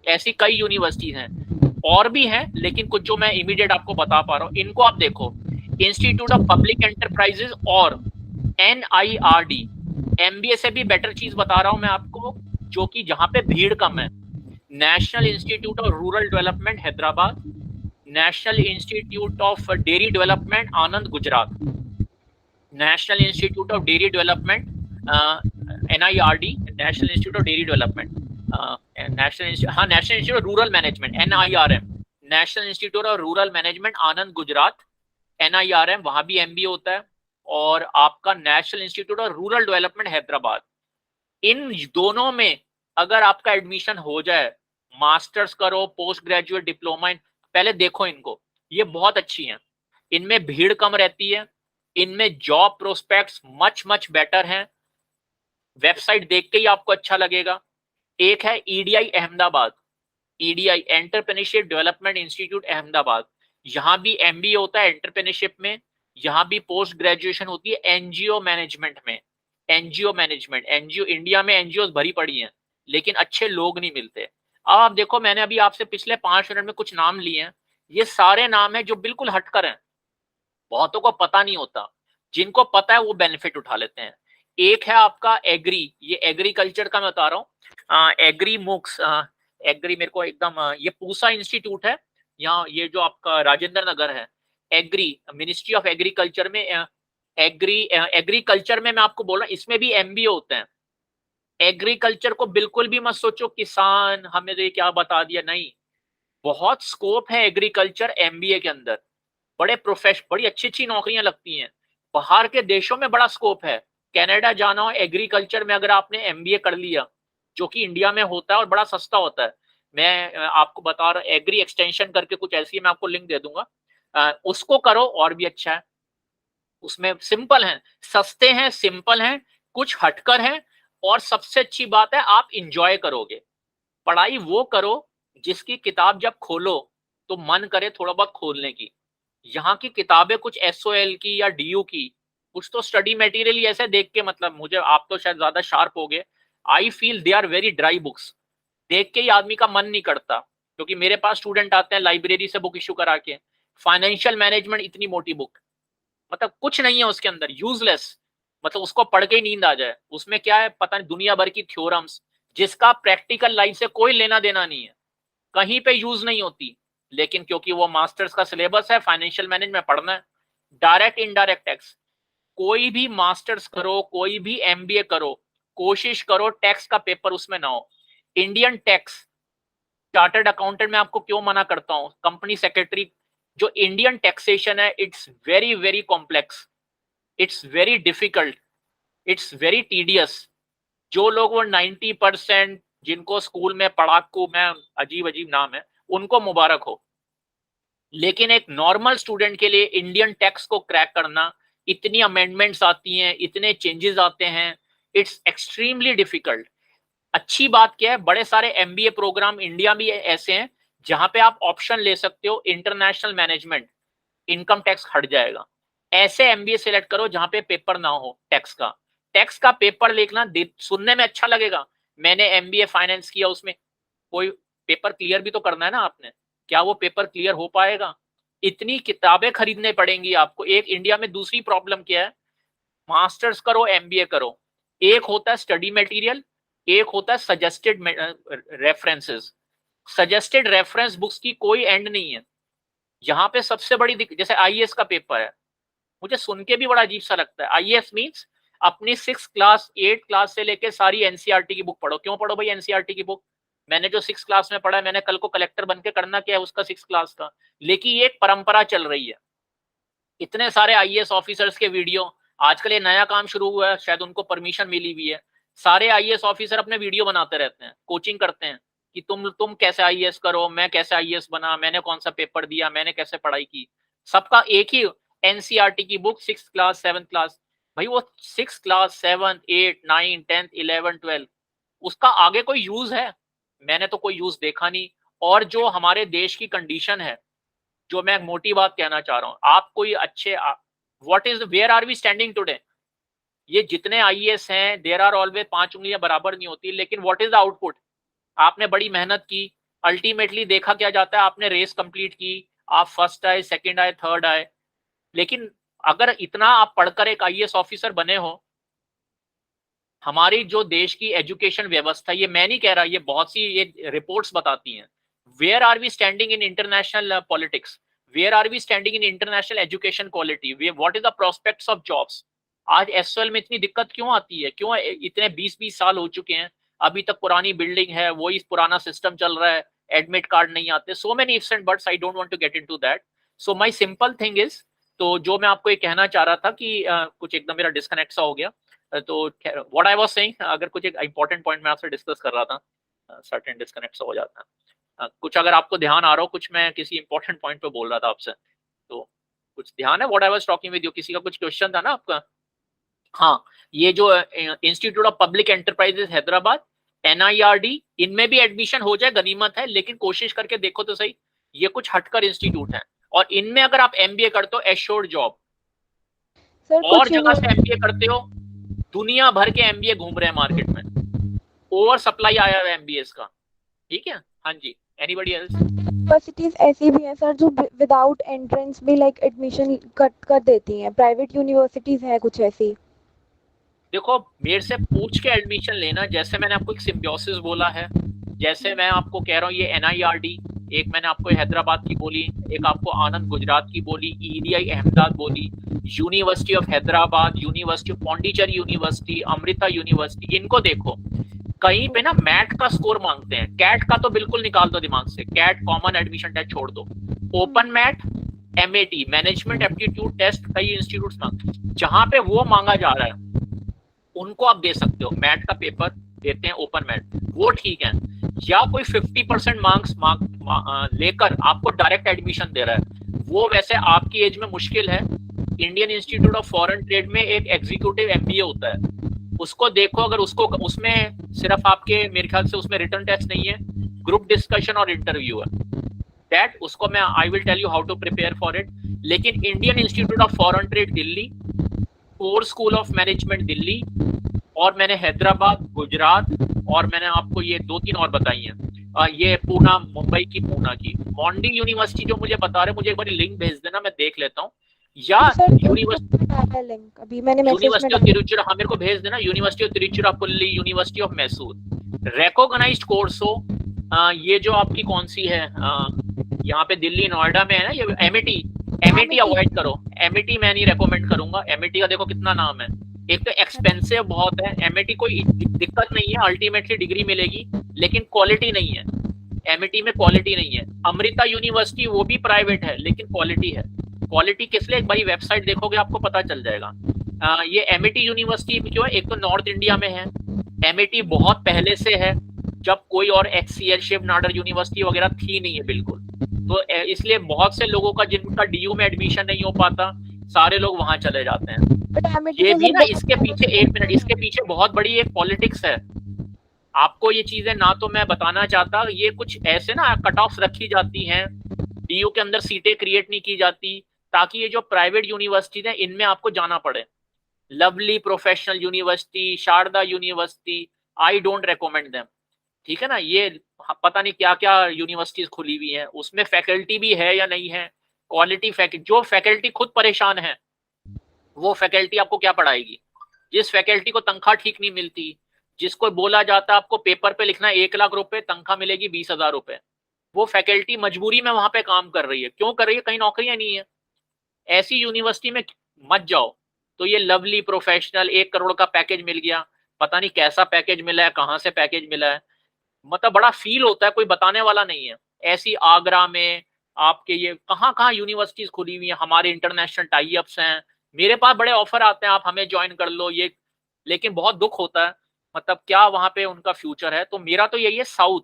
[SPEAKER 1] ऐसी कई यूनिवर्सिटीज हैं, और भी हैं, लेकिन कुछ जो मैं इमीडिएट आपको बता पा रहा हूँ, इनको आप देखो। इंस्टीट्यूट ऑफ पब्लिक एंटरप्राइजेस और NIRD। एमबीए से भी बेटर चीज बता रहा हूं मैं आपको, जो कि जहां पे भीड़ कम है। National institute of rural development Hyderabad, national institute of dairy development Anand Gujarat, national institute of dairy development NIRD, national institute of dairy development, national institute of rural management NIRM, national institute of rural management Anand Gujarat, NIRM, वहां भी MBA होता है, और आपका national institute of rural development Hyderabad. इन दोनों में अगर आपका एडमिशन हो जाए, मास्टर्स करो, पोस्ट ग्रेजुएट, डिप्लोमा, पहले देखो इनको, ये बहुत अच्छी हैं, इनमें भीड़ कम रहती है, इनमें job prospects much much better हैं, वेबसाइट देख के ही आपको अच्छा लगेगा। एक है EDI Ahmedabad, EDI entrepreneurship development institute Ahmedabad, यहाँ भी MBA होता है एंटरप्रेन्योरशिप में, यहाँ भी पोस्ट ग्रेजुएशन होती है NGO मैनेजमेंट में। NGO मैनेजमेंट, NGO इंडिया में NGOs भरी पड़ी हैं, लेकिन अच्छे लोग नहीं मिलते। अब आप देखो, मैंने अभी आपसे पिछले 5 मिनट में कुछ नाम लिए हैं, ये सारे नाम हैं जो बिल्कुल हटकर हैं, बहुतों को पता नहीं होता, जिनको पता है वो बेनिफिट उठा लेते हैं। एक है आपका एग्री, ये एग्रीकल्चर का मैं बता रहा हूँ, एग्री मुक्स, एग्री मेरे को एकदम, ये पूसा इंस्टीट्यूट है यहाँ, ये जो आपका राजेंद्र नगर है, एग्री, मिनिस्ट्री ऑफ एग्रीकल्चर में, एग्रीकल्चर में मैं आपको बोल रहा हूँ, इसमें भी MBA होते हैं। एग्रीकल्चर को बिल्कुल भी मत सोचो किसान हमें ये क्या बता दिया, नहीं, बहुत स्कोप है एग्रीकल्चर MBA के अंदर, बड़ी अच्छी अच्छी नौकरियां लगती हैं, बाहर के देशों में बड़ा स्कोप है। कनाडा जाना हो एग्रीकल्चर में, अगर आपने MBA कर लिया, जो कि इंडिया में होता है और बड़ा सस्ता होता है, मैं आपको बता रहा हूँ, एग्री एक्सटेंशन करके कुछ ऐसी है, मैं आपको लिंक दे दूंगा, उसको करो और भी अच्छा है। उसमें सिंपल है, सस्ते हैं, सिंपल हैं, कुछ हटकर हैं, और सबसे अच्छी बात है आप इंजॉय करोगे। पढ़ाई वो करो जिसकी किताब जब खोलो तो मन करे थोड़ा बहुत खोलने की। यहाँ की किताबें कुछ SOL की या DU की, कुछ तो स्टडी मटेरियल ही ऐसे देख के, मतलब मुझे, आप तो शायद ज्यादा शार्प हो गए, I feel they are very dry books, देख के ही आदमी का मन नहीं करता। क्योंकि मेरे पास स्टूडेंट आते हैं लाइब्रेरी से बुक इश्यू करा के, फाइनेंशियल मैनेजमेंट इतनी मोटी बुक, मतलब कुछ नहीं है उसके अंदर, यूजलेस, मतलब उसको पढ़ के ही नींद आ जाए। उसमें क्या है पता नहीं, दुनिया भर की थ्योरम्स, जिसका प्रैक्टिकल लाइफ से कोई लेना देना नहीं है, कहीं पे यूज नहीं होती, लेकिन क्योंकि वो मास्टर्स का सिलेबस है, फाइनेंशियल मैनेजमेंट पढ़ना है, डायरेक्ट इनडायरेक्ट टैक्स, कोई भी मास्टर्स करो, कोई भी MBA करो, कोशिश करो टैक्स का पेपर उसमें ना हो। इंडियन टैक्स, चार्टर्ड अकाउंटेंट में आपको क्यों मना करता हूं, कंपनी सेक्रेटरी, जो इंडियन टैक्सेशन है, it's very very complex, it's very difficult, it's very tedious. जो लोग वो 90% जिनको स्कूल में पढ़ाकू में अजीब अजीब नाम है, उनको मुबारक हो, लेकिन एक नॉर्मल स्टूडेंट के लिए इंडियन टैक्स को क्रैक करना, इतनी अमेंडमेंट्स आती हैं, इतने चेंजेस आते हैं, इट्स एक्सट्रीमली डिफिकल्ट। अच्छी बात क्या है, बड़े सारे MBA प्रोग्राम इंडिया में ऐसे हैं जहां पे आप ऑप्शन ले सकते हो, इंटरनेशनल मैनेजमेंट, इनकम टैक्स हट जाएगा। ऐसे MBA सिलेक्ट करो जहां पे पेपर ना हो टैक्स का। टैक्स का पेपर लिखना सुनने में अच्छा लगेगा, मैंने MBA फाइनेंस किया, उसमें कोई पेपर क्लियर भी तो करना है ना आपने, क्या वो पेपर क्लियर हो पाएगा? इतनी किताबें खरीदने पड़ेंगी आपको। एक इंडिया में दूसरी प्रॉब्लम क्या है, मास्टर्स करो MBA करो, एक होता है स्टडी मटेरियल, एक होता है suggested references. Suggested reference books की कोई एंड नहीं है। यहाँ पे सबसे बड़ी जैसे IAS का पेपर है, मुझे सुन के भी बड़ा अजीब सा लगता है। IAS मींस अपनी 6 क्लास 8 क्लास से लेके सारी NCERT की बुक पढ़ो। क्यों पढ़ो भाई NCERT की बुक? मैंने जो 6 क्लास में पढ़ा है, मैंने कल को कलेक्टर बन के करना क्या है उसका 6 क्लास का। लेकिन ये एक परंपरा चल रही है, इतने सारे IAS ऑफिसर्स के वीडियो, आजकल ये नया काम शुरू हुआ है, शायद उनको परमिशन मिली हुई है, सारे IAS ऑफिसर अपने वीडियो बनाते रहते हैं, कोचिंग करते हैं कि तुम कैसे IAS करो, मैं कैसे IAS बना, मैंने कौन सा पेपर दिया, मैंने कैसे पढ़ाई की। सबका एक ही NCERT की बुक 6 क्लास 7 क्लास। भाई वो 6 क्लास 7 8 9 10 11 12 उसका आगे कोई यूज है? मैंने तो कोई यूज देखा नहीं। और जो हमारे देश की कंडीशन है, जो मैं मोटी बात कहना चाह रहा हूँ, आप कोई अच्छे, what is, where are we standing today? ये जितने IAS हैं, देयर आर ऑलवेज 5 उंगलियां बराबर नहीं होती, लेकिन व्हाट इज द आउटपुट? आपने बड़ी मेहनत की, अल्टीमेटली देखा क्या जाता है, आपने रेस कंप्लीट की, आप फर्स्ट आए, सेकंड आए, थर्ड आए, लेकिन अगर इतना आप पढ़कर एक IAS ऑफिसर बने हो, हमारी जो देश की एजुकेशन व्यवस्था, ये मैं नहीं कह रहा, ये बहुत सी ये रिपोर्ट्स बताती हैं, where are we standing in international politics, where are we standing in international education quality, what is the prospects of jobs? आज SOL में इतनी दिक्कत क्यों आती है? क्यों इतने 20-20 साल हो चुके हैं, अभी तक पुरानी बिल्डिंग है, वही पुराना सिस्टम चल रहा है, एडमिट कार्ड नहीं आते, so many ifs and buts, I don't want to get into that. So my simple thing is, तो जो मैं आपको ये कहना चाह रहा था कि कुछ एकदम मेरा डिस्कनेक्ट सा हो गया, तो व्हाट आई वाज सेइंग, अगर कुछ एक इंपॉर्टेंट पॉइंट मैं आपसे डिस्कस कर रहा था, सर्टेन डिस्कनेक्ट सा हो जाता है। कुछ अगर आपको ध्यान आ रहा हो, कुछ मैं किसी इंपॉर्टेंट पॉइंट पे बोल रहा था आपसे, तो कुछ ध्यान है what I was talking with you? किसी का कुछ क्वेश्चन था ना आपका? हाँ, ये जो institute of public enterprises Hyderabad, NIRD, इनमें भी एडमिशन हो जाए गनीमत है, लेकिन कोशिश करके देखो तो सही, ये कुछ हटकर इंस्टीट्यूट है, और इनमें अगर आप MBA करते हो एश्योर्ड जॉब।
[SPEAKER 4] सर
[SPEAKER 1] और
[SPEAKER 4] कुछ
[SPEAKER 1] जगह से MBA करते हो, दुनिया भर के MBA घूम रहे हैं मार्केट में, ओवर सप्लाई आया है MBAs का। ठीक है, हाँ जी, एनीबॉडी एल्स?
[SPEAKER 4] यूनिवर्सिटीज ऐसी भी हैं सर जो विदाउट एंट्रेंस भी लाइक एडमिशन कर देती हैं, प्राइवेट यूनिवर्सिटीज है कुछ ऐसी।
[SPEAKER 1] देखो, मेरे से पूछ के एडमिशन लेना, जैसे मैंने आपको एक सिम्बियोसिस बोला है, जैसे मैं आपको कह रहा हूँ ये NIRD, एक मैंने आपको हैदराबाद की बोली, एक आपको आनंद गुजरात की बोली, EDI अहमदाबाद बोली, university of Hyderabad, university of Pondicherry university, Amrita university, इनको देखो कहीं पे ना मैट का स्कोर मांगते हैं, कैट का तो बिल्कुल निकाल दो दिमाग से, कैट कॉमन एडमिशन टेस्ट छोड़ दो, open MAT, MAT management aptitude test कई इंस्टीट्यूट मांगते हैं, जहां पे वो मांगा जा रहा है उनको आप दे सकते हो, मैट का पेपर देते हैं, ओपन मैट, वो ठीक है। या कोई 50% मार्क्स लेकर आपको डायरेक्ट एडमिशन दे रहा है, वो वैसे आपकी एज में मुश्किल है। Indian institute of foreign trade में एक एग्जीक्यूटिव MBA होता है, उसको देखो, अगर उसको उसमें सिर्फ आपके, मेरे ख्याल से उसमें रिटन टेस्ट नहीं है, ग्रुप डिस्कशन और इंटरव्यू है, दैट उसको मैं I will tell you how to prepare for it. लेकिन Indian institute of foreign trade Delhi, core school of management Delhi, और मैंने हैदराबाद, गुजरात, और मैंने आपको ये 2-3 और बताई हैं, ये पूना, मुंबई की पूना की मॉन्डिंग यूनिवर्सिटी जो मुझे बता रहे, मुझे एक बार लिंक भेज देना, मैं देख लेता हूँ। या
[SPEAKER 4] लिंक अभी मैंने मैसेज में
[SPEAKER 1] यूनिवर्सिटी ऑफ तिरुचिरा, हाँ मेरे को भेज देना, university of Tiruchirappalli, university of Mysore, recognised course हो। ये जो आपकी कौन सी है, यहाँ पे दिल्ली नोएडा में है ना, ये MAT अवॉइड करो, MAT मैं नहीं रेकमेंड करूंगा, MAT का देखो कितना नाम है, एक तो एक्सपेंसिव बहुत है, MAT कोई दिक्कत नहीं है, अल्टीमेटली डिग्री मिलेगी, लेकिन क्वालिटी नहीं है, MAT में क्वालिटी नहीं है। अमृता यूनिवर्सिटी वो भी प्राइवेट है, लेकिन क्वालिटी है। क्वालिटी किस लिए, एक बारी वेबसाइट देखोगे आपको पता चल जाएगा। ये MAT यूनिवर्सिटी क्यों है, एक तो नॉर्थ इंडिया में है, MAT बहुत पहले से है, जब कोई और HCL, शिव नाडर यूनिवर्सिटी वगैरह थी नहीं है बिल्कुल, तो इसलिए बहुत से लोगों का जिनका DU में एडमिशन नहीं हो पाता, सारे लोग वहां चले जाते हैं। ये भी ना, इसके पीछे, एक मिनट, इसके पीछे बहुत बड़ी एक पॉलिटिक्स है, आपको ये चीजें ना तो मैं बताना चाहता, ये कुछ ऐसे ना कट ऑफ रखी जाती हैं, DU के अंदर सीटें क्रिएट नहीं की जाती, ताकि ये जो प्राइवेट यूनिवर्सिटीज हैं इनमें आपको जाना पड़े। Lovely Professional University, Sharda University, I don't recommend them, ठीक है ना। ये पता नहीं क्या क्या यूनिवर्सिटीज खुली हुई हैं, उसमें फैकल्टी भी है या नहीं है, क्वालिटी फैकल्टी, जो फैकल्टी खुद परेशान है वो फैकल्टी आपको क्या पढ़ाएगी। जिस फैकल्टी को तनख्वाह ठीक नहीं मिलती, जिसको बोला जाता है आपको पेपर पे लिखना 1 लाख रुपए, तनख्वाह मिलेगी 20,000 रुपए, वो फैकल्टी मजबूरी में वहां पे काम कर रही है। क्यों कर रही है, कहीं नौकरियां नहीं है, ऐसी यूनिवर्सिटी में मत जाओ। तो ये लवली प्रोफेशनल 1 करोड़ का पैकेज मिल गया, पता नहीं कैसा पैकेज मिला है, कहाँ से पैकेज मिला है, मतलब बड़ा फील होता है, कोई बताने वाला नहीं है। ऐसी आगरा में आपके ये कहाँ कहाँ यूनिवर्सिटीज खुली हुई हैं, हमारे इंटरनेशनल टाई अप्स हैं, मेरे पास बड़े ऑफर आते हैं, आप हमें ज्वाइन कर लो ये, लेकिन बहुत दुख होता है, मतलब क्या वहां पे उनका फ्यूचर है। तो मेरा तो यही है, साउथ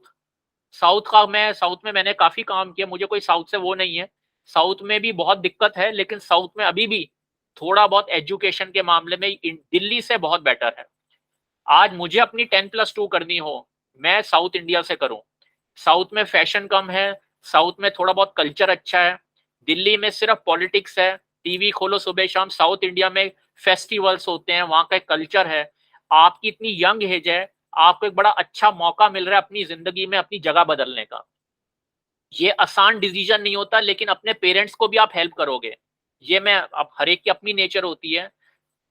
[SPEAKER 1] में मैंने काफी काम किया, मुझे कोई साउथ से वो नहीं है, साउथ में भी बहुत दिक्कत है, लेकिन साउथ में अभी भी थोड़ा बहुत एजुकेशन के मामले में दिल्ली से बहुत बेटर है। आज मुझे अपनी 10+2 करनी हो, मैं साउथ इंडिया से करूं, साउथ में फैशन कम है, साउथ में थोड़ा बहुत कल्चर अच्छा है, दिल्ली में सिर्फ पॉलिटिक्स है, टीवी खोलो सुबह शाम, साउथ इंडिया में फेस्टिवल्स होते हैं, वहां का कल्चर है, आपकी इतनी यंग एज है, आपको एक बड़ा अच्छा मौका मिल रहा है अपनी जिंदगी में अपनी जगह बदलने का। ये आसान डिसीजन नहीं होता, लेकिन अपने पेरेंट्स को भी आप हेल्प करोगे, ये मैं, अब हर एक की अपनी नेचर होती है।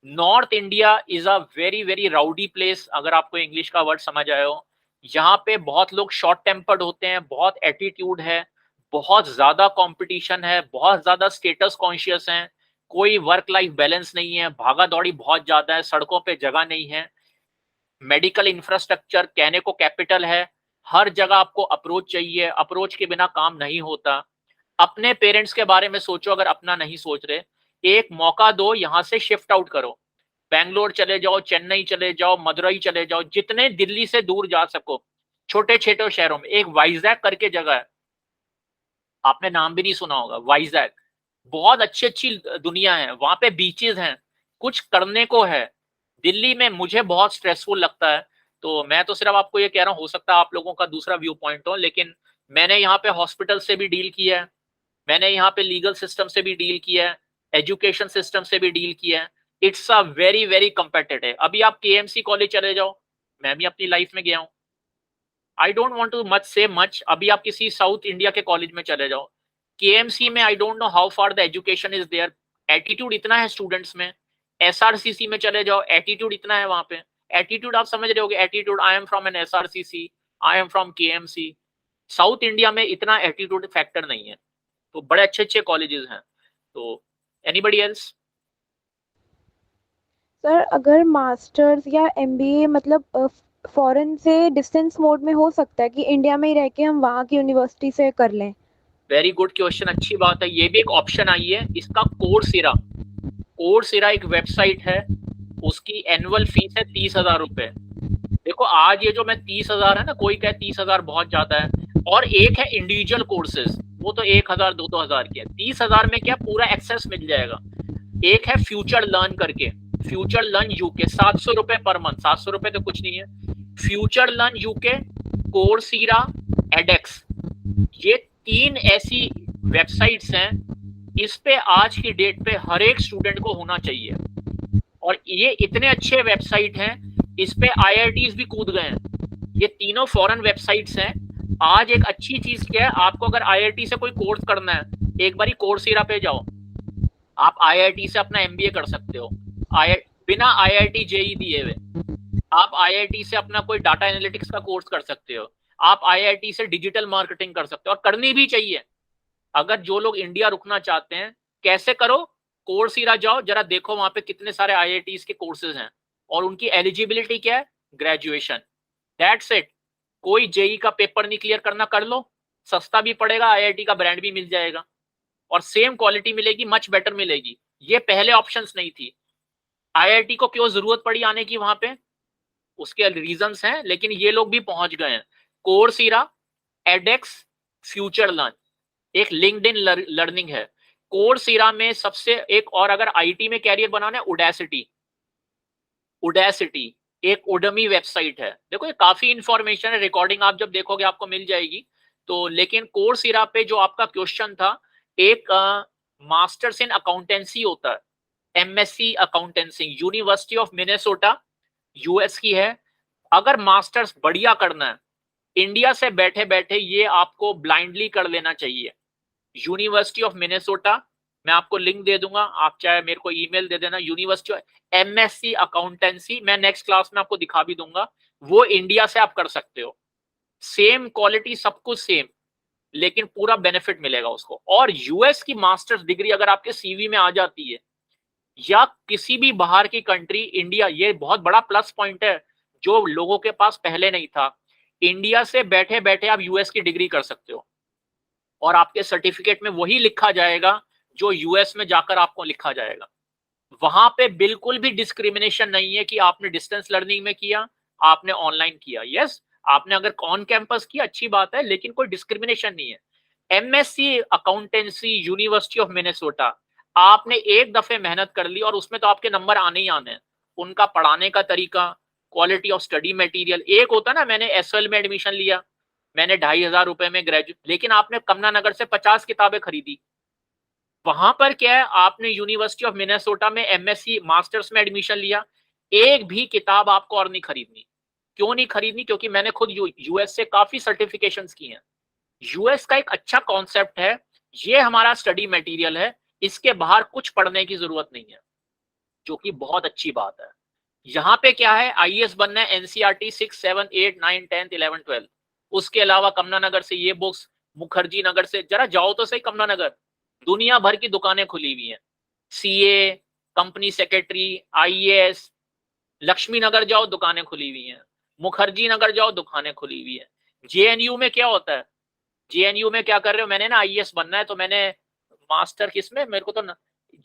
[SPEAKER 1] North India is a very very rowdy place, अगर आपको इंग्लिश का वर्ड समझ आए हो। यहाँ पे बहुत लोग शॉर्ट टेम्पर्ड होते हैं, बहुत एटीट्यूड है, बहुत ज्यादा कंपटीशन है, बहुत ज्यादा स्टेटस कॉन्शियस हैं, कोई वर्क लाइफ बैलेंस नहीं है, भागा दौड़ी बहुत ज्यादा है, सड़कों पे जगह नहीं है, मेडिकल इंफ्रास्ट्रक्चर कहने को कैपिटल है, हर जगह आपको अप्रोच चाहिए, अप्रोच के बिना काम नहीं होता। अपने पेरेंट्स के बारे में सोचो, अगर अपना नहीं सोच रहे, एक मौका दो, यहाँ से शिफ्ट आउट करो, बैंगलोर चले जाओ, चेन्नई चले जाओ, मदुरई चले जाओ, जितने दिल्ली से दूर जा सको, छोटे छोटे शहरों में। एक वाइजैक करके जगह है, आपने नाम भी नहीं सुना होगा, वाइजैक। बहुत अच्छी अच्छी दुनिया है वहां पे, बीचेस हैं, कुछ करने को है। दिल्ली में मुझे बहुत स्ट्रेसफुल लगता है, तो मैं तो सिर्फ आपको ये कह रहा हूँ, हो सकता है आप लोगों का दूसरा व्यू पॉइंट हो, लेकिन मैंने यहाँ पे हॉस्पिटल से भी डील किया है, मैंने यहाँ पे लीगल सिस्टम से भी डील किया है, एजुकेशन सिस्टम से भी डील किया है। It's a very very competitive. अभी आप केएमसी कॉलेज चले जाओ, मैं भी अपनी लाइफ में गया हूँ, आई डोंट वांट टू मच से मच। अभी आप किसी साउथ इंडिया के कॉलेज में चले जाओ, केएमसी में I don't know how far the education is there, attitude इतना है स्टूडेंट्स में। एसआरसीसी में चले जाओ, एटीट्यूड इतना है वहां पे। एटीट्यूड आप समझ रहे होगे, attitude, I am from an SRCC, I am from KMC. South India में इतना एटीट्यूड फैक्टर नहीं है, तो बड़े अच्छे अच्छे कॉलेजेस हैं। तो एनीबडी एल्स?
[SPEAKER 4] सर अगर मास्टर्स या एमबीए मतलब फॉरेन से डिस्टेंस मोड में हो सकता है कि इंडिया में ही रह के हम वहाँ की यूनिवर्सिटी से कर लें?
[SPEAKER 1] वेरी गुड क्वेश्चन, अच्छी बात है, ये भी एक ऑप्शन आई है। इसका कोर्सेरा, कोर्सेरा एक वेबसाइट है, उसकी एनुअल फीस है 30,000 रुपए। देखो आज ये जो मैं 30,000 है ना, कोई कहे 30,000 बहुत ज्यादा है, और एक है इंडिविजुअल कोर्सेज, वो तो 1,000 2,000 की है। 30,000 में क्या पूरा एक्सेस मिल जाएगा। एक है फ्यूचर लर्न करके, फ्यूचर लर्न यूके, 700 रुपए पर मंथ, 700 रुपए तो कुछ नहीं है। फ्यूचर लर्न यूके, कोर्सेरा, एडेक्स, ये 3 ऐसी वेबसाइट्स हैं, इस पे आज की डेट पे हर एक स्टूडेंट को होना चाहिए। और ये इतने अच्छे वेबसाइट हैं, इस पे आईआईटीज भी कूद गए हैं। ये तीनों फॉरेन वेबसाइट्स हैं। आज एक अच्छी चीज क्या है, आपको अगर आईआईटी से कोई कोर्स करना है, एक बारी कोर्सेरा पे जाओ, आप आईआईटी से अपना एमबीए कर सकते हो, बिना आईआईटी जेई दिए हुए। आप आईआईटी से अपना कोई डाटा एनालिटिक्स का कोर्स कर सकते हो, आप आईआईटी से डिजिटल मार्केटिंग कर सकते हो, और करनी भी चाहिए। अगर जो लोग इंडिया रुकना चाहते हैं, कैसे करो, कोर्सेरा जाओ, जरा देखो वहां पे कितने सारे आईआईटीज के कोर्सेज हैं, और उनकी एलिजिबिलिटी क्या है, ग्रेजुएशन, दैट्स इट। कोई जेई का पेपर नहीं क्लियर करना, कर लो, सस्ता भी पड़ेगा, आईआईटी का ब्रांड भी मिल जाएगा, और सेम क्वालिटी मिलेगी, मच बेटर मिलेगी। ये पहले ऑप्शंस नहीं थी। आईआईटी को क्यों जरूरत पड़ी आने की वहां पे, उसके रीजंस हैं, लेकिन ये लोग भी पहुंच गए हैं। कोर्सेरा, एडेक्स, फ्यूचर लर्न, एक लिंक्डइन लर्निंग है। कोर्सेरा में सबसे एक और, अगर आईटी में कैरियर बनाना है, उडेसिटी, उडेसिटी एक उडमी वेबसाइट है। देखो ये काफी इंफॉर्मेशन है, रिकॉर्डिंग आप जब देखोगे आपको मिल जाएगी। तो लेकिन कोर्सेरा पे जो आपका क्वेश्चन था, एक मास्टर्स इन अकाउंटेंसी होता है, MSc accountancy, university of Minnesota, US की है। अगर मास्टर्स बढ़िया करना है, इंडिया से बैठे बैठे ये आपको ब्लाइंडली कर लेना चाहिए। यूनिवर्सिटी ऑफ मिनेसोटा, मैं आपको लिंक दे दूंगा, आप चाहे मेरे को ईमेल दे देना। यूनिवर्सिटी एमएससी अकाउंटेंसी, मैं नेक्स्ट क्लास में आपको दिखा भी दूंगा, वो इंडिया से आप कर सकते हो। सेम क्वालिटी, सब कुछ सेम, लेकिन पूरा बेनिफिट मिलेगा उसको। और यूएस की मास्टर्स डिग्री अगर आपके सीवी में आ जाती है, या किसी भी बाहर की कंट्री, इंडिया, ये बहुत बड़ा प्लस पॉइंट है जो लोगों के पास पहले नहीं था। इंडिया से बैठे बैठे आप यूएस की डिग्री कर सकते हो, और आपके सर्टिफिकेट में वही लिखा जाएगा जो यूएस में जाकर आपको लिखा जाएगा। वहां पे बिल्कुल भी डिस्क्रिमिनेशन नहीं है कि आपने डिस्टेंस लर्निंग में किया, आपने ऑनलाइन किया। यस, आपने अगर ऑन कैंपस किया अच्छी बात है, लेकिन कोई डिस्क्रिमिनेशन नहीं है। MSc accountancy, university of Minnesota, आपने एक दफे मेहनत कर ली और उसमें तो आपके नंबर आने ही आने हैं। उनका पढ़ाने का तरीका, क्वालिटी ऑफ स्टडी मटेरियल, एक होता ना, मैंने एसएल में एडमिशन लिया, मैंने 2,500 रुपए में ग्रेजुएट, लेकिन आपने कमला नगर से 50 किताबें खरीदी। वहां पर क्या है, आपने यूनिवर्सिटी ऑफ मिनेसोटा में एमएससी मास्टर्स में एडमिशन लिया, एक भी किताब आपको और नहीं खरीदनी। क्यों नहीं खरीदनी? क्योंकि मैंने खुद यूएस से काफी सर्टिफिकेशंस की हैं। यूएस का एक अच्छा कॉन्सेप्ट है, ये हमारा स्टडी मटेरियल है, इसके बाहर कुछ पढ़ने की जरूरत नहीं है, जो कि बहुत अच्छी बात है। यहाँ पे क्या है, आईएएस बनना है, एनसीईआरटी 6, 7, 8, 9, 10, 11, 12। उसके अलावा कमला नगर से ये बुक्स, मुखर्जी नगर से जरा जाओ तो सही, कमला नगर दुनिया भर की दुकानें खुली हुई हैं, CA, company secretary, IAS. Laxmi Nagar जाओ दुकानें खुली हुई हैं, मुखर्जी नगर जाओ दुकानें खुली हुई हैं। जेएनयू में क्या होता है, जेएनयू में क्या कर रहे हो, मैंने ना आईएएस बनना है तो मैंने मास्टर किसमें, मेरे को तो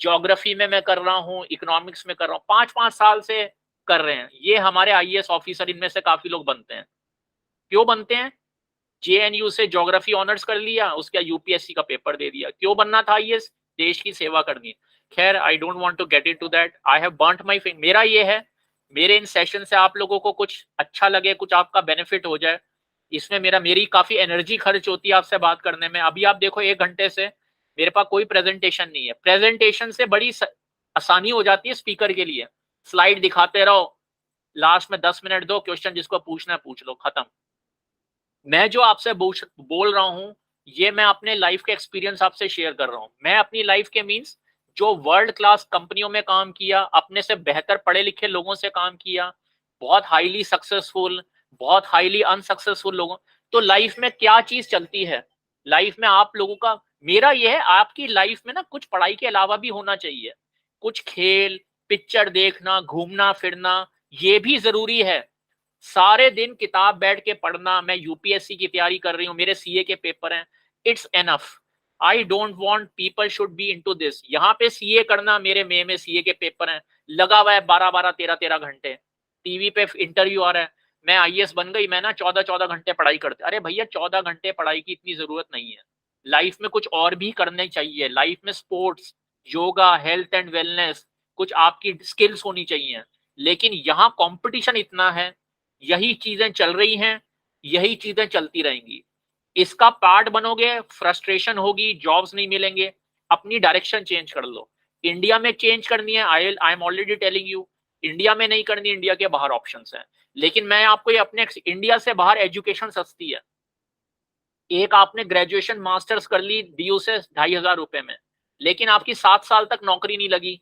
[SPEAKER 1] ज्योग्राफी में मैं कर रहा हूँ, इकोनॉमिक्स में कर रहा हूँ, 5-5 साल से कर रहे हैं। ये हमारे आईएएस ऑफिसर इनमें से काफी लोग बनते हैं। क्यों बनते हैं? जेएनयू से ज्योग्राफी ऑनर्स कर लिया, उसके यूपीएससी का पेपर दे दिया। क्यों बनना था आईएएस? देश की सेवा करनी। खैर I don't want to get into that, I have burnt my finger. मेरा ये है, मेरे इन सेशन से आप लोगों को कुछ अच्छा लगे, कुछ आपका बेनिफिट हो जाए, इसमें मेरी काफी एनर्जी खर्च होती है आपसे बात करने में। अभी आप देखो 1 घंटे से मेरे पास कोई प्रेजेंटेशन नहीं है। प्रेजेंटेशन से बड़ी आसानी हो जाती है स्पीकर के लिए, स्लाइड दिखाते रहो, लास्ट में 10 मिनट दो, क्वेश्चन जिसको पूछना है पूछ लो, खत्म। मैं जो आपसे बोल रहा हूं, ये मैं अपने लाइफ के एक्सपीरियंस आपसे शेयर कर रहा हूं। मैं अपनी लाइफ के मींस जो वर्ल्ड क्लास कंपनियों में काम किया, अपने से बेहतर पढ़े लिखे लोगों से काम किया, बहुत हाईली सक्सेसफुल, बहुत हाईली अनसक्सेसफुल लोगों, तो लाइफ में क्या चीज चलती है, लाइफ में आप लोगों का, मेरा ये है आपकी लाइफ में ना कुछ पढ़ाई के अलावा भी होना चाहिए, कुछ खेल, पिक्चर देखना, घूमना फिरना, ये भी जरूरी है। सारे दिन किताब बैठ के पढ़ना, मैं यूपीएससी की तैयारी कर रही हूँ, मेरे सीए के पेपर हैं, it's enough. I don't want people should be into this. यहाँ पे सीए करना, मेरे मई में सीए के पेपर हैं, लगा हुआ है 12-12, 13-13 घंटे, टीवी पे इंटरव्यू आ रहा है, मैं आईएएस बन गई, मैं ना 14-14 घंटे पढ़ाई करते। अरे भैया 14 घंटे पढ़ाई की इतनी जरूरत नहीं है, लाइफ में कुछ और भी करने चाहिए। लाइफ में sports, yoga, health and wellness, कुछ आपकी स्किल्स होनी चाहिए। लेकिन यहाँ कंपटीशन इतना है, यही चीजें चल रही हैं, यही चीजें चलती रहेंगी। इसका पार्ट बनोगे, फ्रस्ट्रेशन होगी, जॉब्स नहीं मिलेंगे, अपनी डायरेक्शन चेंज कर लो। इंडिया में चेंज करनी है, I am already telling you, India में नहीं करनी, इंडिया के बाहर ऑप्शंस हैं। लेकिन मैं आपको ये अपने, इंडिया से बाहर एजुकेशन सस्ती है। एक आपने ग्रेजुएशन मास्टर्स कर ली डीयू से 2,500 रुपए में, लेकिन आपकी 7 साल तक नौकरी नहीं लगी,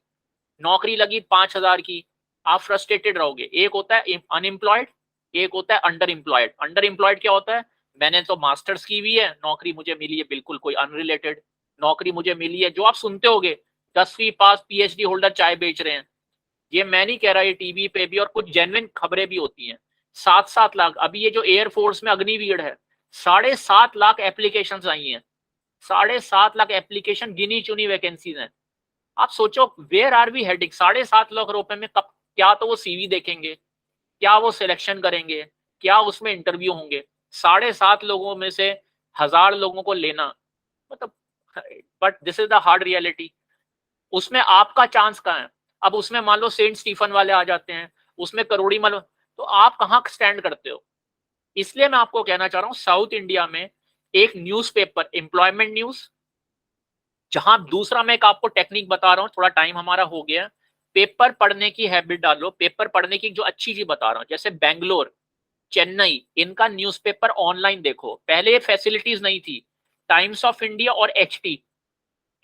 [SPEAKER 1] नौकरी लगी 5,000 की, आप फ्रस्ट्रेटेड रहोगे। एक होता है अनएम्प्लॉयड, एक होता है अंडर एम्प्लॉयड। अंडर एम्प्लॉयड क्या होता है, मैंने तो मास्टर्स की हुई है, नौकरी मुझे मिली है बिल्कुल कोई अनरिलेटेड, नौकरी मुझे मिली है, जो आप सुनते होगे 10वीं पास पीएचडी होल्डर चाय बेच रहे हैं, ये मैं नहीं कह रहा, ये टीवी पे भी और कुछ जेन्युइन खबरें भी होती हैं। 7-7 लाख, अभी ये जो एयरफोर्स में अग्निवीर है, 7.5 लाख एप्लीकेशन आई हैं, 7.5 लाख एप्लीकेशन, गिनी चुनी वैकेंसीज हैं। आप सोचो where are we heading. 7.5 lakh रुपए में कब, क्या तो वो सीवी देखेंगे, क्या वो सिलेक्शन करेंगे, क्या उसमें इंटरव्यू होंगे? 7.5 लोगों में से 1,000 लोगों को लेना, मतलब, but this is the hard reality. उसमें आपका चांस कहाँ है? अब उसमें मान लो सेंट स्टीफन वाले आ जाते हैं, उसमें करोड़ी मान लो, तो आप कहाँ स्टैंड करते हो? इसलिए मैं आपको कहना चाह रहा हूँ, साउथ इंडिया में एक न्यूज़पेपर, एम्प्लॉयमेंट न्यूज, जहां दूसरा मैं एक आपको टेक्निक बता रहा हूं, थोड़ा टाइम हमारा हो गया, पेपर पढ़ने की हैबिट डालो। पेपर पढ़ने की जो अच्छी चीज बता रहा हूं, जैसे बेंगलोर, चेन्नई, इनका न्यूज़पेपर ऑनलाइन देखो। पहले ये फैसिलिटीज नहीं थी। टाइम्स ऑफ इंडिया और HT,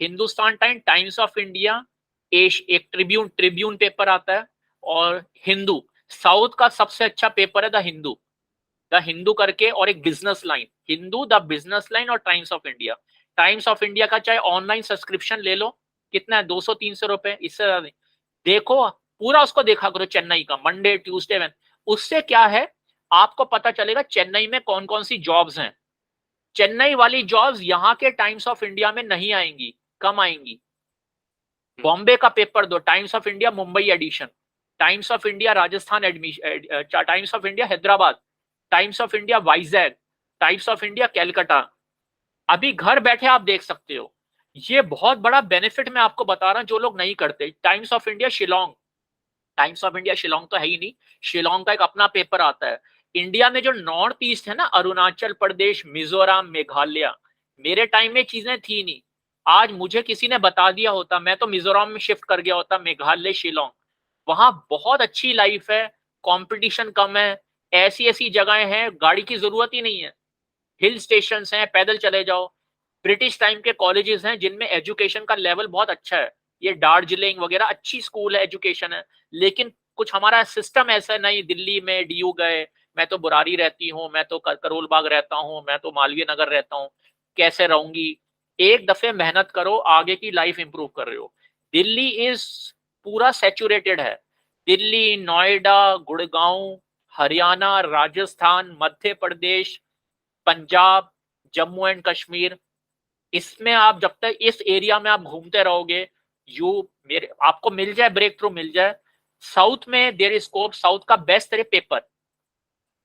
[SPEAKER 1] Hindustan time, times of India, एक ट्रिब्यून, ट्रिब्यून पेपर आता है, और हिंदू, साउथ का सबसे अच्छा पेपर है द हिंदू, द हिंदू करके, और एक business line, Hindu, the business line, और times of India. Times of India का चाहे ऑनलाइन सब्सक्रिप्शन ले लो, कितना है, 200-300 रुपए, इससे ज्यादा नहीं। देखो पूरा उसको देखा करो, चेन्नई का मंडे ट्यूसडे में। उससे क्या है, आपको पता चलेगा चेन्नई में कौन कौन सी जॉब्स हैं। चेन्नई वाली जॉब्स यहाँ के टाइम्स ऑफ इंडिया में नहीं आएंगी, कम आएंगी। बॉम्बे का पेपर दो, Times of India Mumbai edition, Times of India Rajasthan admission, Times of India Hyderabad, Times of India Vizag, Times of India Calcutta. अभी घर बैठे आप देख सकते हो। ये बहुत बड़ा बेनिफिट मैं आपको बता रहा हूं, जो लोग नहीं करते। Times of India Shillong, times of India Shillong तो है ही नहीं, शिलोंग का एक अपना पेपर आता है। इंडिया में जो नॉर्थ ईस्ट है ना, अरुणाचल प्रदेश, मिजोरम, मेघालय, मेरे टाइम में चीजें थी नहीं। आज मुझे किसी ने बता दिया होता, मैं तो मिजोरम में शिफ्ट कर गया होता, मेघालय, शिलोंग, वहां बहुत अच्छी लाइफ है, कंपटीशन कम है, ऐसी ऐसी जगहें हैं, गाड़ी की जरूरत ही नहीं है, हिल स्टेशन हैं, पैदल चले जाओ। ब्रिटिश टाइम के कॉलेजेस हैं जिनमें एजुकेशन का लेवल बहुत अच्छा है, ये दार्जिलिंग वगैरह अच्छी स्कूल है, एजुकेशन है। लेकिन कुछ हमारा सिस्टम ऐसा नहीं, दिल्ली में डीयू गए, मैं तो बुरारी रहती हूँ, मैं तो करोल बाग रहता हूँ, मैं तो मालवीय नगर रहता हूँ, कैसे रहूंगी? एक दफे मेहनत करो, आगे की लाइफ इंप्रूव कर रहे हो। दिल्ली इज पूरा सैचुरेटेड है, दिल्ली, नोएडा, गुड़गांव, हरियाणा, राजस्थान, मध्य प्रदेश, पंजाब, जम्मू एंड कश्मीर, इसमें आप जब तक इस एरिया में आप घूमते रहोगे, मेरे आपको मिल जाए ब्रेक थ्रू मिल जाए। साउथ में देयर इज स्कोप, साउथ का बेस्ट तेरे पेपर,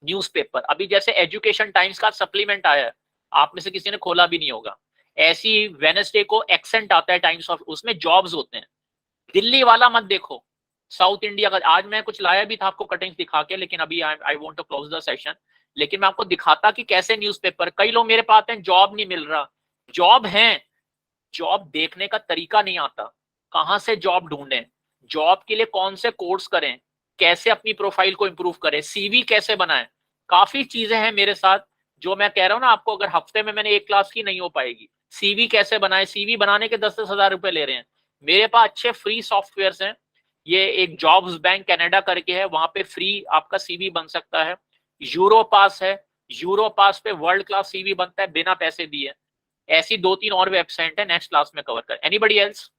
[SPEAKER 1] न्यूज़पेपर, अभी जैसे एजुकेशन टाइम्स का सप्लीमेंट आया है, आप में से किसी ने खोला भी नहीं होगा, ऐसी वेडनेसडे को एक्सेंट आता है टाइम्स ऑफ, उसमें जॉब्स होते हैं। दिल्ली वाला मत देखो, साउथ इंडिया का। आज मैं कुछ लाया भी था आपको कटिंग्स दिखा के, लेकिन अभी I want to close the session, लेकिन मैं आपको दिखाता कि कैसे न्यूज़पेपर, कई लोग मेरे पास आते हैं जॉब नहीं मिल रहा, जॉब है, जॉब देखने का तरीका नहीं आता, कहां से जॉब ढूंढें, जॉब के लिए कौन से कोर्स करें, कैसे अपनी प्रोफाइल को इंप्रूव करें, सीवी कैसे बनाएं, काफी चीजें हैं मेरे साथ जो मैं कह रहा हूं ना आपको, अगर हफ्ते में मैंने एक क्लास की नहीं हो पाएगी। सीवी कैसे बनाए, सीवी बनाने के 10-10 हजार रुपए ले रहे हैं। मेरे पास अच्छे फ्री सॉफ्टवेयर हैं, ये एक जॉब्स बैंक कनाडा करके है, वहां पे फ्री आपका सीवी बन सकता है। यूरोपास है, यूरोपास पे वर्ल्ड क्लास सीवी बनता है बिना पैसे दिए। ऐसी 2-3 और वेबसाइट है, नेक्स्ट क्लास में कवर कर। Anybody else?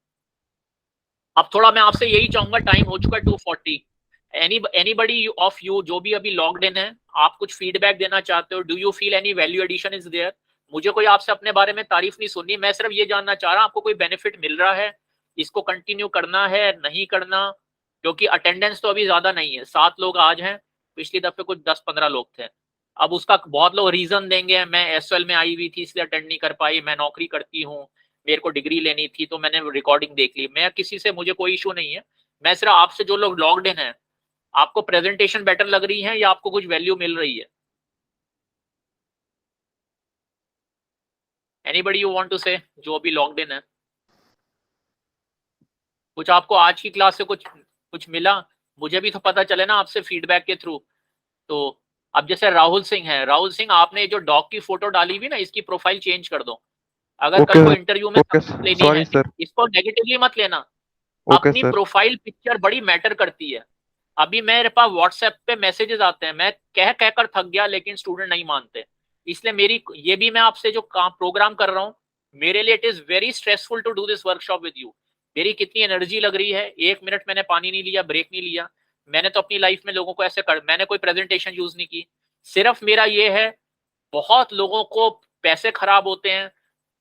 [SPEAKER 1] अब थोड़ा मैं आपसे यही चाहूंगा, टाइम हो चुका है 2:40। एनीबडी ऑफ यू जो भी अभी लॉग्ड इन है, आप कुछ फीडबैक देना चाहते हो? Do you feel any value addition is there? मुझे कोई आपसे अपने बारे में तारीफ नहीं सुननी, मैं सिर्फ ये जानना चाह रहा हूं आपको कोई बेनिफिट मिल रहा है, इसको कंटिन्यू करना है नहीं करना, क्योंकि अटेंडेंस तो अभी ज्यादा नहीं है, 7 लोग आज हैं, पिछली दफे कुछ 10-15 लोग थे। अब उसका बहुत लोग रीजन देंगे, मैं एसएल में आई हुई थी इसलिए अटेंड नहीं कर पाई, मैं नौकरी करती हूँ, मेरे को डिग्री लेनी थी तो मैंने रिकॉर्डिंग देख ली। मैं किसी से, मुझे कोई इशू नहीं है, मैं सिर्फ आपसे जो लोग लॉग्ड इन है, आपको प्रेजेंटेशन बेटर लग रही है या आपको कुछ वैल्यू मिल रही है? एनीबडी यू वांट टू से, जो अभी लॉग्ड इन है, कुछ आपको आज की क्लास से कुछ मिला? मुझे भी तो पता चले ना आपसे फीडबैक के थ्रू। तो अब जैसे राहुल सिंह है, राहुल सिंह आपने जो डॉग की फोटो डाली हुई ना, इसकी प्रोफाइल चेंज कर दो। अगर कल को इंटरव्यू में लेनी है, इसको नेगेटिवली मत लेना, अपनी प्रोफाइल पिक्चर बड़ी मैटर करती है। अभी मेरे पास व्हाट्सएप पे मैसेजेस आते हैं, मैं कह कहकर थक गया लेकिन स्टूडेंट नहीं मानते, इसलिए मेरी ये भी मैं आपसे जो काम प्रोग्राम कर रहा हूँ, मेरे लिए it is very stressful to do this workshop with you. मेरी कितनी एनर्जी लग रही है, 1 मिनट मैंने पानी नहीं लिया, ब्रेक नहीं लिया, मैंने तो अपनी लाइफ में लोगों को ऐसे कर, मैंने कोई प्रेजेंटेशन यूज नहीं की, सिर्फ मेरा ये है, बहुत लोगों को पैसे खराब होते हैं,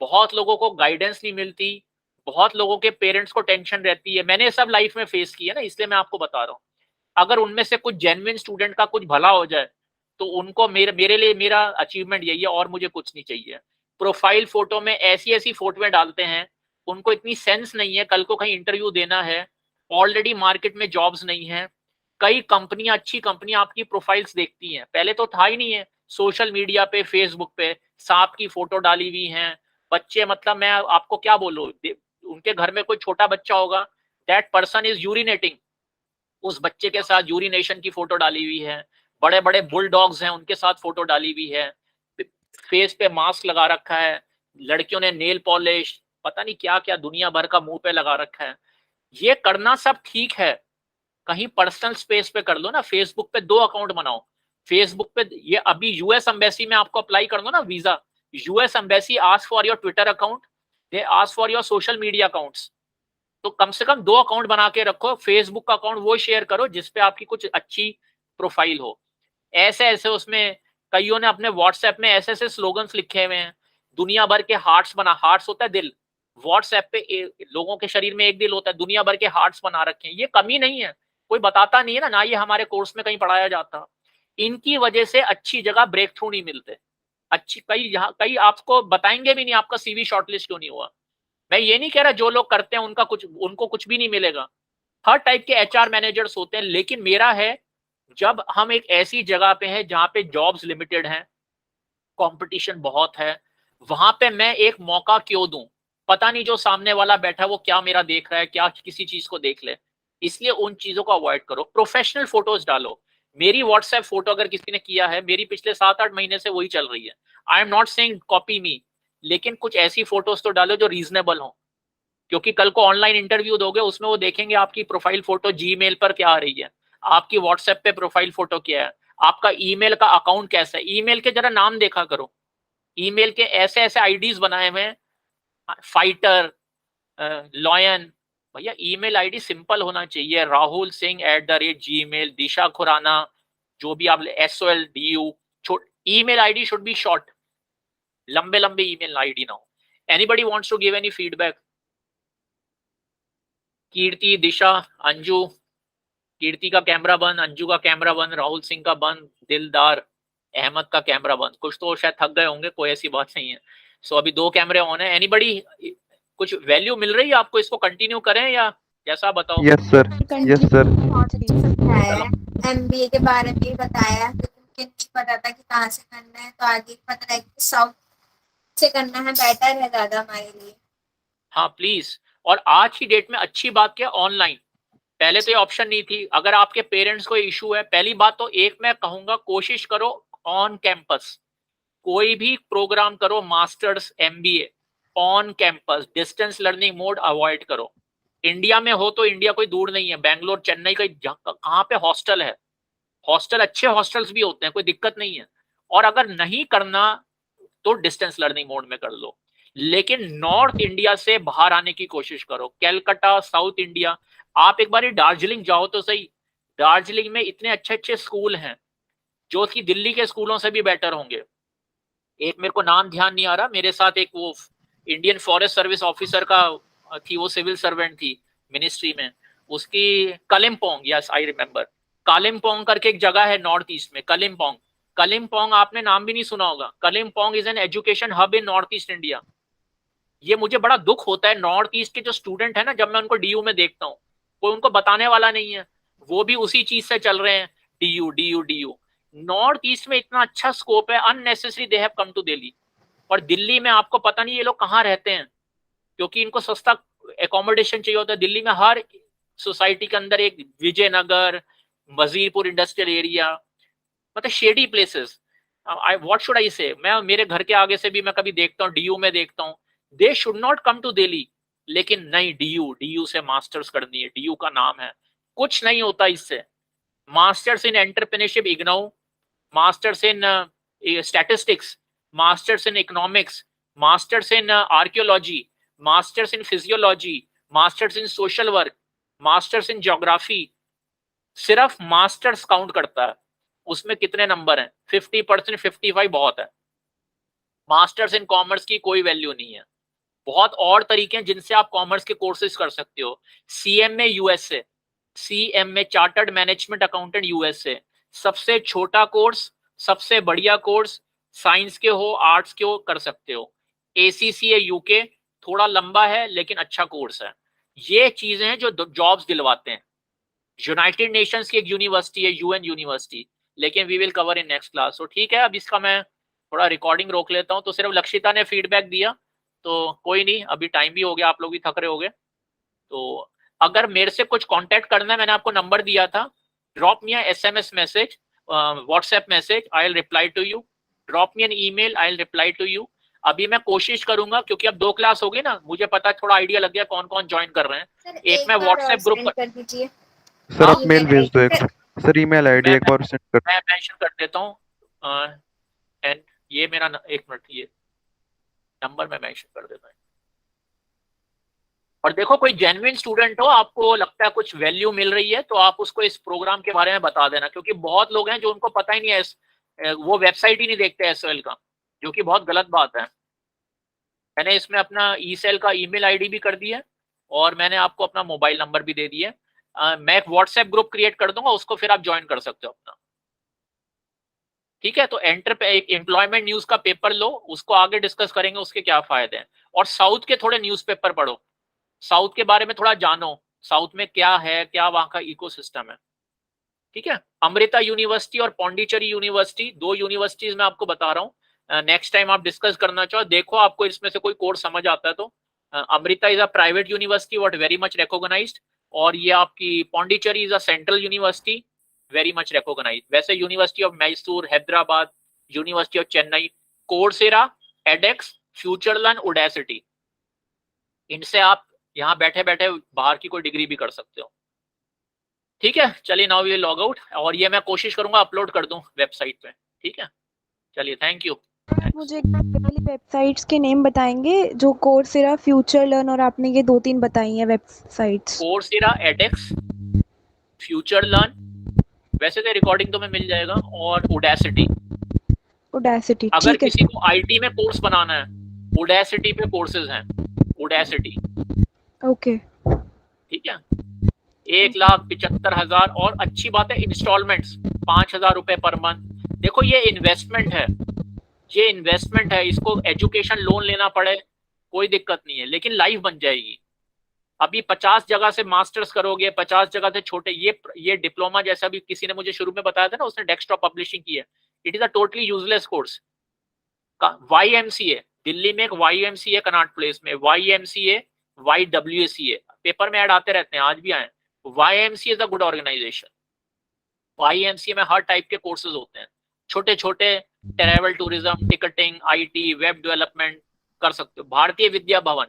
[SPEAKER 1] बहुत लोगों को गाइडेंस नहीं मिलती, बहुत लोगों के पेरेंट्स को टेंशन रहती है, मैंने सब लाइफ में फेस किया ना, इसलिए मैं आपको बता रहा हूँ। अगर उनमें से कुछ जेन्युइन स्टूडेंट का कुछ भला हो जाए तो उनको मेरे लिए मेरा अचीवमेंट यही है, और मुझे कुछ नहीं चाहिए। प्रोफाइल फोटो में ऐसी ऐसी फोटोएं डालते हैं, उनको इतनी सेंस नहीं है, कल को कहीं इंटरव्यू देना है, ऑलरेडी मार्केट में जॉब्स नहीं है, कई कंपनियां, अच्छी कंपनियां आपकी प्रोफाइल्स देखती हैं, पहले तो था ही नहीं है, सोशल मीडिया पे, फेसबुक पे सांप की फोटो डाली हुई हैं, बच्चे, मतलब मैं आपको क्या बोलूं, उनके घर में कोई छोटा बच्चा होगा, दैट पर्सन इज यूरिनेटिंग, उस बच्चे के साथ यूरिनेशन की फोटो डाली हुई है, बड़े बड़े बुलडॉग्स हैं उनके साथ फोटो डाली हुई है, फेस पे मास्क लगा रखा है, लड़कियों ने नेल पॉलिश, पता नहीं क्या क्या दुनिया भर का मुंह पे लगा रखा है। ये करना सब ठीक है, कहीं पर्सनल स्पेस पे कर लो ना, फेसबुक पे 2 अकाउंट बनाओ, फेसबुक पे ये अभी यूएस एम्बेसी में आपको अप्लाई कर दो ना visa, US embassy ask for your Twitter account, they ask for your social media accounts, तो कम से कम 2 अकाउंट बना के रखो, फेसबुक का अकाउंट वो शेयर करो जिसपे आपकी कुछ अच्छी प्रोफाइल हो। ऐसे ऐसे उसमें कईयों ने अपने व्हाट्सएप में ऐसे ऐसे स्लोगन्स लिखे हुए हैं, दुनिया भर के हार्ट्स बना, हार्ट्स होता है दिल, व्हाट्सएप पे लोगों के शरीर में एक दिल होता है, दुनिया भर के हार्ट्स बना रखे हैं, ये कमी नहीं है, कोई बताता नहीं है ना ये हमारे कोर्स में कहीं पढ़ाया जाता। इनकी वजह से अच्छी जगह ब्रेक थ्रू नहीं मिलते, अच्छी कई आपको बताएंगे भी नहीं आपका सीवी शॉर्टलिस्ट क्यों नहीं हुआ। मैं ये नहीं कह रहा जो लोग करते हैं उनको कुछ भी नहीं मिलेगा, हर टाइप के एचआर मैनेजर्स होते हैं, लेकिन मेरा है, जब हम एक ऐसी जगह पे हैं जहां पे जॉब्स लिमिटेड हैं, कंपटीशन बहुत है, वहां पे मैं एक मौका क्यों दूं, पता नहीं जो सामने वाला बैठा है वो क्या मेरा देख रहा है, क्या किसी चीज को देख ले, इसलिए उन चीजों को अवॉइड करो, प्रोफेशनल फोटोज डालो। मेरी व्हाट्सएप फोटो अगर किसी ने किया है, मेरी पिछले 7-8 महीने से वही चल रही है, I am not saying copy me, लेकिन कुछ ऐसी फोटोज तो डालो जो रीजनेबल हो, क्योंकि कल को ऑनलाइन इंटरव्यू दोगे उसमें वो देखेंगे आपकी प्रोफाइल फोटो जीमेल पर क्या आ रही है, आपकी व्हाट्सएप पे प्रोफाइल फोटो क्या है, आपका ईमेल का अकाउंट कैसा है, ईमेल के जरा नाम देखा करो, ईमेल के ऐसे ऐसे आईडीज बनाए हुए हैं, फाइटर, लॉयन, भैया ईमेल आईडी सिंपल होना चाहिए, राहुल सिंह @gmail, दिशा खुराना, जो भी आप SOLDU, email ID should be short, लंबे लंबे ईमेल आईडी ना हो। Anybody wants to give any feedback? Kirti, Disha, Anju. Kirti का कैमरा बंद, अंजू का कैमरा बंद, राहुल सिंह का बंद, दिलदार, अहमद का कैमरा बंद। कुछ तो शायद थक गए होंगे, कोई ऐसी बात नहीं है। सो अभी 2 कैमरे ऑन है। एनीबडी, कुछ वैल्यू मिल रही है आपको? इसको कंटिन्यू करें या जैसा बताओ?
[SPEAKER 5] Yes sir, yes sir.
[SPEAKER 3] बहुत अच्छे से बताया, एमबीए के बारे में भी बताया, क्योंकि मुझे नहीं पता था कि कहाँ से करना है, तो आगे पता है कि साउथ से करना है, बेटर है ज्यादा हमारे लिए।
[SPEAKER 1] हाँ प्लीज। और आज की डेट में अच्छी बात क्या, ऑनलाइन। पहले तो ये ऑप्शन नहीं थी। अगर आपके पेरेंट्स को इशू है, पहली बात तो एक मैं कहूंगा, कोशिश करो ऑन कैंपस कोई भी प्रोग्राम करो, masters, MBA on campus. Distance learning mode avoid करो। इंडिया में हो तो इंडिया कोई दूर नहीं है, बैंगलोर, चेन्नई का कहाँ पे हॉस्टल है, हॉस्टल, अच्छे हॉस्टल्स भी होते हैं, कोई दिक्कत नहीं है। और अगर नहीं करना तो डिस्टेंस लर्निंग मोड में कर लो। लेकिन नॉर्थ इंडिया से बाहर आने की कोशिश करो, कैलकाटा, साउथ इंडिया। आप एक बार दार्जिलिंग जाओ तो सही। दार्जिलिंग में इतने अच्छे अच्छे स्कूल हैं जो कि दिल्ली के स्कूलों से भी बेटर होंगे। एक मेरे को नाम ध्यान नहीं आ रहा, मेरे साथ एक वो इंडियन फॉरेस्ट सर्विस ऑफिसर का थी, वो सिविल सर्वेंट थी मिनिस्ट्री में, उसकी Kalimpong, yes I remember, Kalimpong करके एक जगह है नॉर्थ ईस्ट में, कलिम्पोंग। कलिम्पोंग आपने नाम भी नहीं सुना होगा। Kalimpong is an education hub in north east India. ये मुझे बड़ा दुख होता है, नॉर्थ ईस्ट के जो स्टूडेंट है ना, जब मैं उनको डीयू में देखता हूँ, कोई उनको बताने वाला नहीं है, वो भी उसी चीज से चल रहे हैं, DU DU DU. North East में इतना अच्छा स्कोप है, unnecessary they have come to Delhi. और दिल्ली में आपको पता नहीं ये लोग कहाँ रहते हैं, क्योंकि इनको सस्ता एकोमोडेशन चाहिए होता है। दिल्ली में हर सोसाइटी के अंदर एक विजयनगर, वजीरपुर इंडस्ट्रियल एरिया, मतलब shady places. What should I से, मैं मेरे घर के आगे से भी मैं कभी देखता हूँ, डीयू में देखता हूँ, they should not come to Delhi. लेकिन नहीं, डीयू, डीयू से मास्टर्स करनी है, डीयू का नाम है, कुछ नहीं होता इससे। Masters in entrepreneurship IGNOU, masters in statistics, masters in economics, masters in archaeology, masters in physiology, masters in social work, masters in geography. सिर्फ मास्टर्स काउंट करता है, उसमें कितने नंबर हैं, 50%, 55 बहुत है। मास्टर्स इन कॉमर्स की कोई वैल्यू नहीं है। बहुत और तरीके हैं जिनसे आप कॉमर्स के कोर्सेज कर सकते हो। CMA USA, CMA chartered management accountant USA, सबसे छोटा कोर्स, सबसे बढ़िया कोर्स, साइंस के हो, आर्ट्स के हो, कर सकते हो। एसीसीए यूके, थोड़ा लंबा है लेकिन अच्छा कोर्स है। ये चीजें हैं जो जॉब्स दिलवाते हैं। यूनाइटेड नेशंस की एक यूनिवर्सिटी है, यूएन यूनिवर्सिटी, लेकिन we will cover in next class. तो ठीक है, अब इसका मैं थोड़ा रिकॉर्डिंग रोक लेता हूँ। तो सिर्फ लक्षिता ने फीडबैक दिया, तो कोई नहीं, अभी टाइम भी हो गया, आप लोग भी थक रहे होगे। तो अगर मेरे से कुछ कांटेक्ट करना है, मैंने आपको नंबर दिया था, drop me an SMS message, WhatsApp message, I will reply to you. Drop me an email, I will reply to you. अभी मैं कोशिश करूंगा, क्योंकि अब 2 क्लास हो गई ना, मुझे पता, थोड़ा आइडिया लग गया कौन कौन ज्वाइन कर रहे हैं। एक मैं व्हाट्सएप ग्रुप
[SPEAKER 3] कर दीजिए
[SPEAKER 5] सर, आप मेल भेज दो एक बार। सर ईमेल आईडी एक बार सेंड कर।
[SPEAKER 1] मैं मेंशन कर देता हूँ, एंड ये मेरा एक मिनट, ये नंबर मैं मेंशन कर देता हूँ। और देखो, कोई जेन्युइन स्टूडेंट हो, आपको लगता है कुछ वैल्यू मिल रही है, तो आप उसको इस प्रोग्राम के बारे में बता देना, क्योंकि बहुत लोग हैं जो उनको पता ही नहीं है, वो वेबसाइट ही नहीं देखते एसओएल का, जो कि बहुत गलत बात है। मैंने इसमें अपना ईसेल का ईमेल आईडी भी कर दिया है, और मैंने आपको अपना मोबाइल नंबर भी दे दिया है। मैं एक व्हाट्सएप ग्रुप क्रिएट कर दूंगा, उसको फिर आप ज्वाइन कर सकते हो अपना। ठीक है, तो एक एम्प्लॉयमेंट न्यूज का पेपर लो, उसको आगे डिस्कस करेंगे, उसके क्या फायदे हैं। और साउथ के थोड़े न्यूज़पेपर पढ़ो, साउथ के बारे में थोड़ा जानो, साउथ में क्या है, क्या वहां का इकोसिस्टम है। ठीक है, अमृता यूनिवर्सिटी और पौंडीचेरी यूनिवर्सिटी, 2 यूनिवर्सिटीज मैं आपको बता रहा हूँ। नेक्स्ट टाइम आप डिस्कस करना चाहो, देखो आपको इसमें से कोई कोर्स समझ आता है तो। Amrita is a private university what very much recognised, और ये आपकी Pondicherry is a central university very much recognised. वैसे university of Mysore, Hyderabad, university of Chennai, Coursera, edX, FutureLearn, Udacity, इनसे आप यहाँ बैठे बैठे बाहर की कोई डिग्री भी कर सकते हो। ठीक है, चलिए नाउ वी लॉग आउट, और ये मैं कोशिश करूंगा अपलोड कर दूं वेबसाइट पे। ठीक है, चलिए, थैंक यू।
[SPEAKER 4] मुझे वाली वेबसाइट्स के नेम बताएंगे जो कोर्सेरा, फ्यूचर लर्न, और आपने ये 2-3 बताई हैं वेबसाइट्स।
[SPEAKER 1] कोर्सेरा, एडेक्स, फ्यूचर लर्न, वैसे तो रिकॉर्डिंग तो में मिल जाएगा, और ओडेसिटी।
[SPEAKER 4] Udacity,
[SPEAKER 1] अगर
[SPEAKER 4] ठीक है
[SPEAKER 1] किसी
[SPEAKER 4] सर।
[SPEAKER 1] को आईटी में कोर्स बनाना है, Udacity पे कोर्सेज हैं, Udacity,
[SPEAKER 4] ओके
[SPEAKER 1] ठीक है। 1,75,000 और अच्छी बात है इंस्टॉलमेंट्स 5,000 रुपए पर मंथ। देखो ये इन्वेस्टमेंट है, ये इन्वेस्टमेंट है, इसको एजुकेशन लोन लेना पड़े कोई दिक्कत नहीं है, लेकिन लाइफ बन जाएगी। अभी 50 जगह से मास्टर्स करोगे, 50 जगह से छोटे, ये डिप्लोमा जैसा भी किसी ने मुझे शुरू में बताया था ना, उसने डेस्कटॉप पब्लिशिंग की है, it is a totally useless course. YMCA Delhi में एक YMCA कनॉट प्लेस में, YMCA YWCA पेपर में ऐड आते रहते हैं, आज भी आए। YMCA is a good organisation. YMCA में हर टाइप के कोर्सेज होते हैं, छोटे छोटे, travel tourism, ticketing, IT, web development कर सकते हो। भारतीय विद्या भवन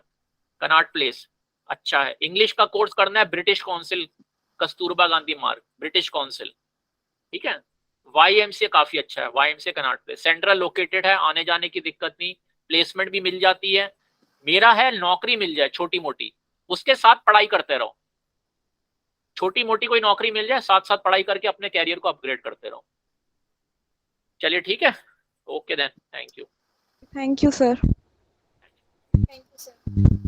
[SPEAKER 1] कनॉट प्लेस अच्छा है। इंग्लिश का कोर्स करना है, ब्रिटिश काउंसिल, कस्तूरबा गांधी मार्ग, ब्रिटिश काउंसिल, ठीक है। YMCA काफी अच्छा है, YMCA Connaught place, central located है, आने जाने की दिक्कत नहीं, प्लेसमेंट भी मिल जाती है। मेरा है नौकरी मिल जाए छोटी मोटी, उसके साथ पढ़ाई करते रहो, छोटी मोटी कोई नौकरी मिल जाए, साथ साथ पढ़ाई करके अपने कैरियर को अपग्रेड करते रहो। चलिए ठीक है, okay then, thank you.
[SPEAKER 4] Thank you sir.
[SPEAKER 3] Thank you sir.